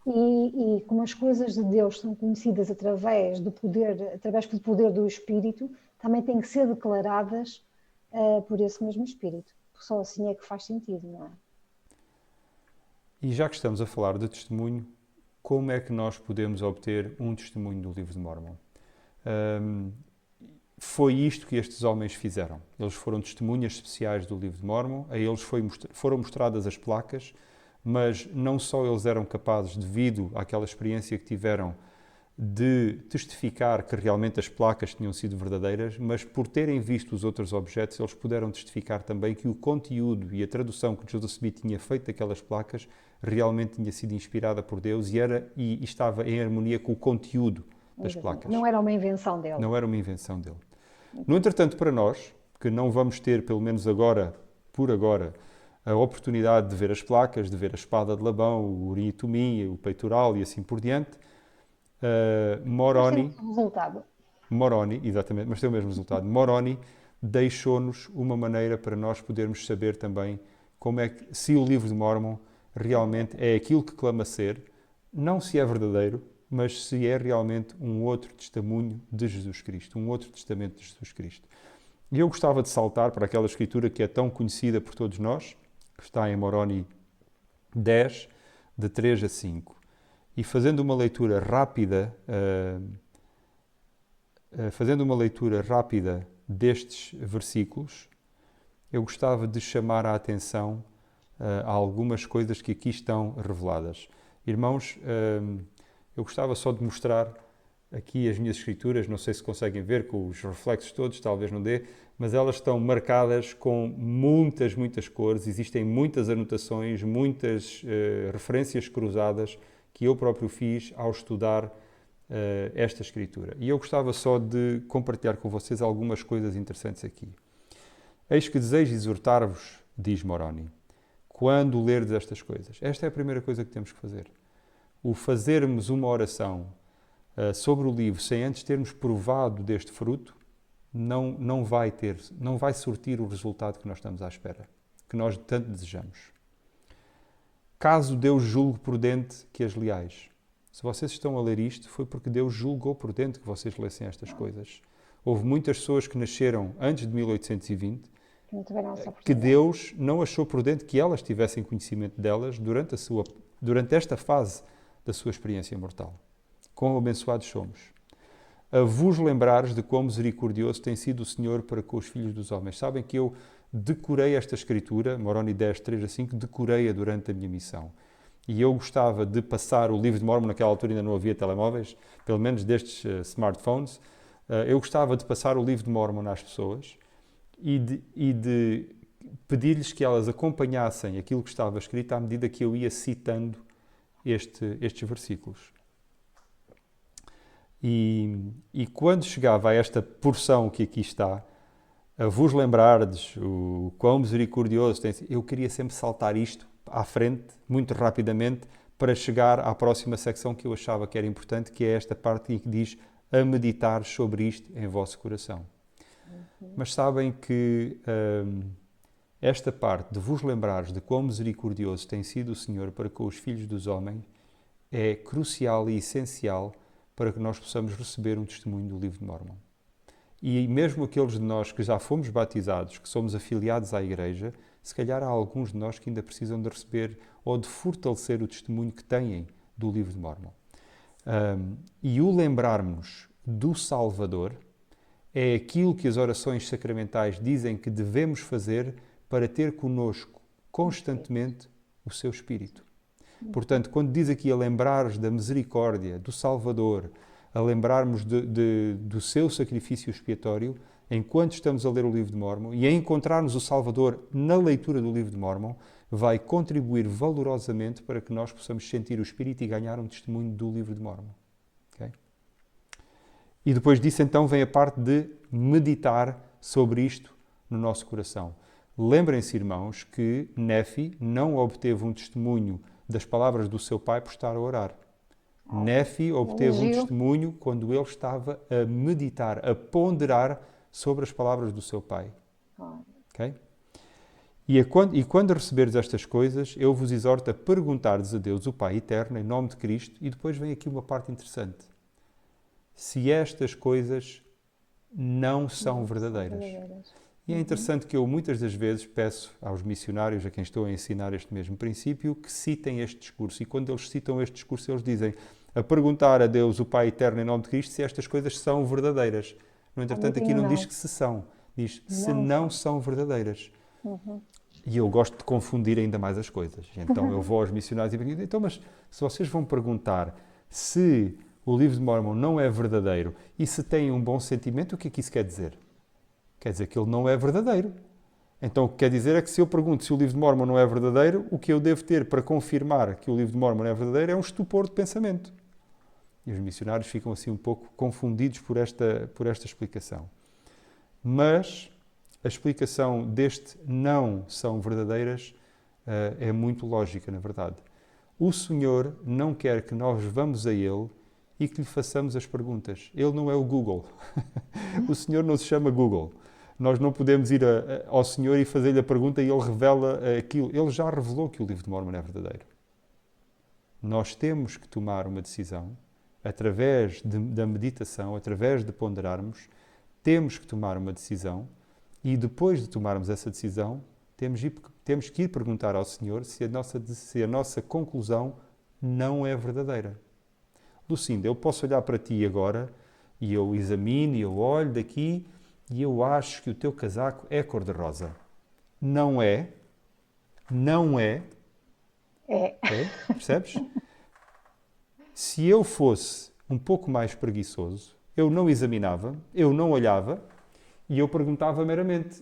E como as coisas de Deus são conhecidas através do poder do Espírito, também têm que ser declaradas por esse mesmo Espírito. Só assim é que faz sentido, não é? E já que estamos a falar de testemunho, como é que nós podemos obter um testemunho do Livro de Mórmon? Foi isto que estes homens fizeram. Eles foram testemunhas especiais do Livro de Mórmon, a eles foram mostradas as placas, mas não só eles eram capazes, devido àquela experiência que tiveram, de testificar que realmente as placas tinham sido verdadeiras, mas por terem visto os outros objetos, eles puderam testificar também que o conteúdo e a tradução que Joseph Smith tinha feito daquelas placas realmente tinha sido inspirada por Deus e estava em harmonia com o conteúdo das placas. Não era uma invenção dele. Não era uma invenção dele. No entretanto, para nós, que não vamos ter, pelo menos agora, por agora, a oportunidade de ver as placas, de ver a espada de Labão, o urim e tumim, o peitoral e assim por diante, Moroni, exatamente, mas tem o mesmo resultado. Moroni deixou-nos uma maneira para nós podermos saber também como é que, se o Livro de Mórmon realmente é aquilo que clama ser, não se é verdadeiro, mas se é realmente um outro testemunho de Jesus Cristo, um outro testamento de Jesus Cristo. E eu gostava de saltar para aquela escritura que é tão conhecida por todos nós, que está em Moroni 10, de 3 a 5. E fazendo uma leitura rápida destes versículos, eu gostava de chamar a atenção a algumas coisas que aqui estão reveladas. Irmãos, eu gostava só de mostrar aqui as minhas escrituras, não sei se conseguem ver com os reflexos todos, talvez não dê, mas elas estão marcadas com muitas cores, existem muitas anotações, muitas referências cruzadas que eu próprio fiz ao estudar esta escritura. E eu gostava só de compartilhar com vocês algumas coisas interessantes aqui. Eis que desejo exortar-vos, diz Moroni, quando lerdes estas coisas. Esta é a primeira coisa que temos que fazer. O fazermos uma oração sobre o livro sem antes termos provado deste fruto, não vai surtir o resultado que nós estamos à espera. que nós tanto desejamos. Caso Deus julgue prudente que as leais. Se vocês estão a ler isto, foi porque Deus julgou prudente que vocês lessem estas coisas. Houve muitas pessoas que nasceram antes de 1820 que Deus não achou prudente que elas tivessem conhecimento delas durante esta fase da sua experiência mortal. Quão abençoados somos. A vos lembrares de quão misericordioso tem sido o Senhor para com os filhos dos homens. Sabem que eu decorei esta escritura, Moroni 10, 3 a 5, decorei-a durante a minha missão. E eu gostava de passar o livro de Mórmon, naquela altura ainda não havia telemóveis, pelo menos destes smartphones, eu gostava de passar o livro de Mórmon às pessoas e de pedir-lhes que elas acompanhassem aquilo que estava escrito à medida que eu ia citando estes versículos. E quando chegava a esta porção que aqui está, a vos lembrardes o quão misericordioso tem sido, eu queria sempre saltar isto à frente, muito rapidamente, para chegar à próxima secção que eu achava que era importante, que é esta parte em que diz a meditar sobre isto em vosso coração. Mas sabem que esta parte de vos lembrares de quão misericordioso tem sido o Senhor para com os filhos dos homens é crucial e essencial para que nós possamos receber um testemunho do livro de Mórmon. E mesmo aqueles de nós que já fomos batizados, que somos afiliados à Igreja, se calhar há alguns de nós que ainda precisam de receber ou de fortalecer o testemunho que têm do livro de Mórmon. E o lembrarmos do Salvador é aquilo que as orações sacramentais dizem que devemos fazer para ter connosco constantemente o seu Espírito. Portanto, quando diz aqui a lembrares da misericórdia, do Salvador, a lembrarmos do seu sacrifício expiatório, enquanto estamos a ler o livro de Mórmon, e a encontrarmos o Salvador na leitura do livro de Mórmon, vai contribuir valorosamente para que nós possamos sentir o Espírito e ganhar um testemunho do livro de Mórmon. Okay? E depois disso, então, vem a parte de meditar sobre isto no nosso coração. Lembrem-se, irmãos, que Nefi não obteve um testemunho das palavras do seu pai por estar a orar. Nefi obteve um testemunho quando ele estava a meditar, a ponderar sobre as palavras do seu pai. Okay? E quando receberes estas coisas, eu vos exorto a perguntardes a Deus, o Pai Eterno, em nome de Cristo, e depois vem aqui uma parte interessante. Se estas coisas não são verdadeiras. E é interessante que eu muitas das vezes peço aos missionários, a quem estou a ensinar este mesmo princípio, que citem este discurso. E quando eles citam este discurso, eles dizem a perguntar a Deus, o Pai Eterno, em nome de Cristo, se estas coisas são verdadeiras. No entretanto, aqui não diz que se são. Diz se não são verdadeiras. E eu gosto de confundir ainda mais as coisas. Então eu vou aos missionários e digo, então, mas se vocês vão perguntar se o livro de Mórmon não é verdadeiro e se tem um bom sentimento, o que é que isso quer dizer? Quer dizer que ele não é verdadeiro. Então o que quer dizer é que se eu pergunto se o livro de Mórmon não é verdadeiro, o que eu devo ter para confirmar que o livro de Mórmon é verdadeiro é um estupor de pensamento. E os missionários ficam assim um pouco confundidos por esta explicação. Mas a explicação deste não são verdadeiras é muito lógica, na verdade. O Senhor não quer que nós vamos a Ele e que lhe façamos as perguntas. Ele não é o Google. O Senhor não se chama Google. Nós não podemos ir ao Senhor e fazer-lhe a pergunta e Ele revela aquilo. Ele já revelou que o livro de Mórmon é verdadeiro. Nós temos que tomar uma decisão através da meditação, através de ponderarmos, temos que tomar uma decisão e depois de tomarmos essa decisão, temos que ir perguntar ao Senhor se a nossa conclusão não é verdadeira. Lucinda, eu posso olhar para ti agora e eu examino e eu olho daqui e eu acho que o teu casaco é cor-de-rosa. Não é. Não é. É. Percebes? Se eu fosse um pouco mais preguiçoso, eu não examinava, eu não olhava e eu perguntava meramente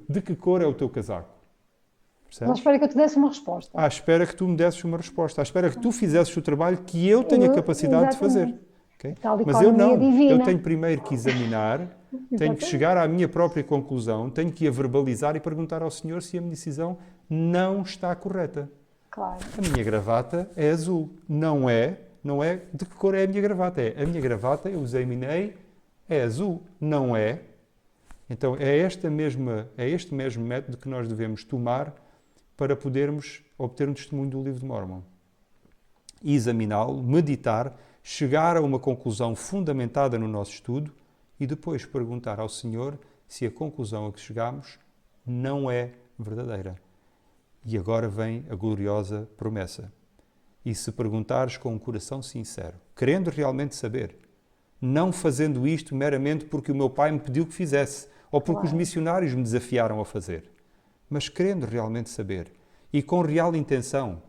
de que cor é o teu casaco? À espera que eu te desse uma resposta. À espera que tu me desses uma resposta. À espera que tu fizesses o trabalho que eu tenho a capacidade de fazer. Okay? Mas eu não. Divina. Eu tenho primeiro que examinar, tenho que chegar à minha própria conclusão, tenho que a verbalizar e perguntar ao Senhor se a minha decisão não está correta. Claro. A minha gravata é azul. Não é de que cor é a minha gravata. É a minha gravata, eu examinei, é azul. Não é. Então é este mesmo método que nós devemos tomar para podermos obter um testemunho do livro de Mórmon. Examiná-lo, meditar, chegar a uma conclusão fundamentada no nosso estudo e depois perguntar ao Senhor se a conclusão a que chegamos não é verdadeira. E agora vem a gloriosa promessa. E se perguntares com um coração sincero, querendo realmente saber, não fazendo isto meramente porque o meu pai me pediu que fizesse, ou porque os missionários me desafiaram a fazer, mas querendo realmente saber, e com real intenção,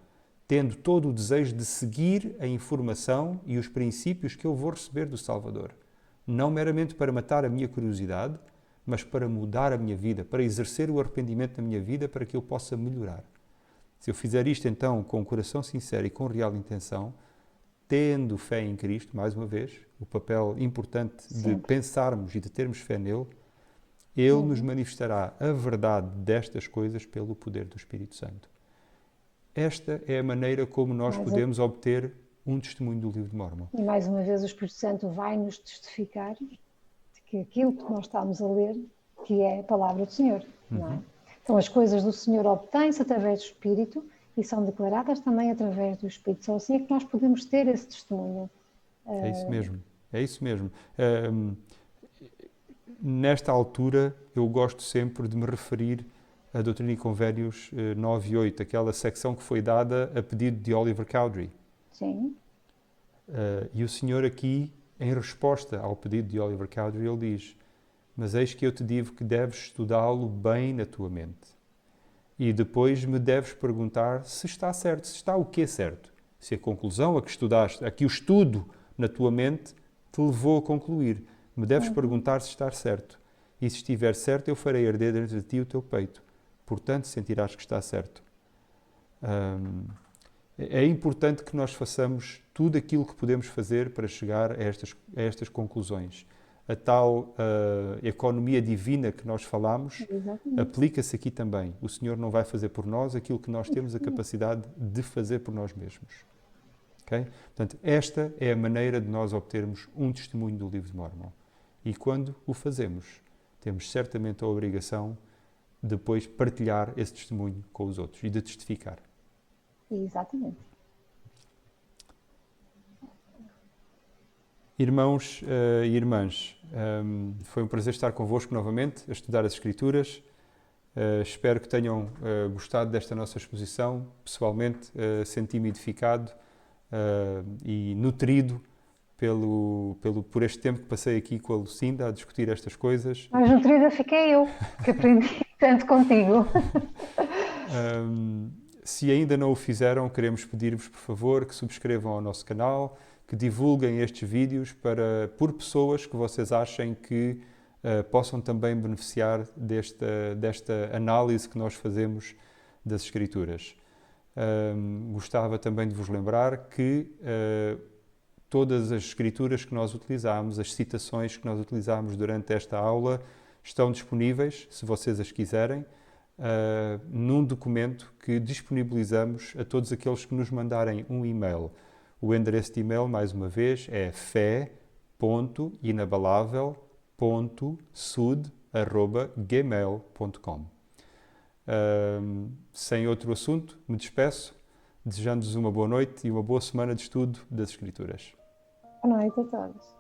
tendo todo o desejo de seguir a informação e os princípios que eu vou receber do Salvador, não meramente para matar a minha curiosidade, mas para mudar a minha vida, para exercer o arrependimento na minha vida, para que eu possa melhorar. Se eu fizer isto então com um coração sincero e com real intenção, tendo fé em Cristo, mais uma vez, o papel importante de pensarmos e de termos fé nele, Ele nos manifestará a verdade destas coisas pelo poder do Espírito Santo. Esta é a maneira como nós podemos obter um testemunho do livro de Mórmon. E mais uma vez o Espírito Santo vai nos testificar de que aquilo que nós estamos a ler, que é a palavra do Senhor, não é? Então as coisas do Senhor obtêm-se através do Espírito e são declaradas também através do Espírito. Só assim é que nós podemos ter esse testemunho. É isso mesmo, é isso mesmo. Nesta altura, eu gosto sempre de me referir a Doutrina e Convênios 9 e 8, aquela secção que foi dada a pedido de Oliver Cowdery. Sim. E o Senhor aqui, em resposta ao pedido de Oliver Cowdery, ele diz: mas eis que eu te digo que deves estudá-lo bem na tua mente. E depois me deves perguntar se está certo. Se está o quê certo? Se a conclusão a que estudaste, a que o estudo na tua mente te levou a concluir. Me deves perguntar se está certo. E se estiver certo, eu farei arder dentro de ti o teu peito. Portanto, sentirás que está certo. É importante que nós façamos tudo aquilo que podemos fazer para chegar a estas conclusões. A tal economia divina que nós falamos aplica-se aqui também. O Senhor não vai fazer por nós aquilo que nós temos a capacidade de fazer por nós mesmos. Okay? Portanto, esta é a maneira de nós obtermos um testemunho do livro de Mórmon. E quando o fazemos, temos certamente a obrigação de depois partilhar esse testemunho com os outros e de testificar. Exatamente. Irmãos e irmãs, foi um prazer estar convosco novamente a estudar as Escrituras. Espero que tenham gostado desta nossa exposição. Pessoalmente, senti-me edificado e nutrido por este tempo que passei aqui com a Lucinda a discutir estas coisas. Mais nutrida fiquei eu, que aprendi tanto contigo. Se ainda não o fizeram, queremos pedir-vos, por favor, que subscrevam ao nosso canal, que divulguem estes vídeos por pessoas que vocês achem que possam também beneficiar desta análise que nós fazemos das Escrituras. Gostava também de vos lembrar que todas as Escrituras que nós utilizamos, as citações que nós utilizamos durante esta aula, estão disponíveis, se vocês as quiserem, num documento que disponibilizamos a todos aqueles que nos mandarem um e-mail. O endereço de e-mail, mais uma vez, é fé.inabalável.sud@gmail.com. Sem outro assunto, me despeço, desejando-vos uma boa noite e uma boa semana de estudo das Escrituras. Boa noite a todos.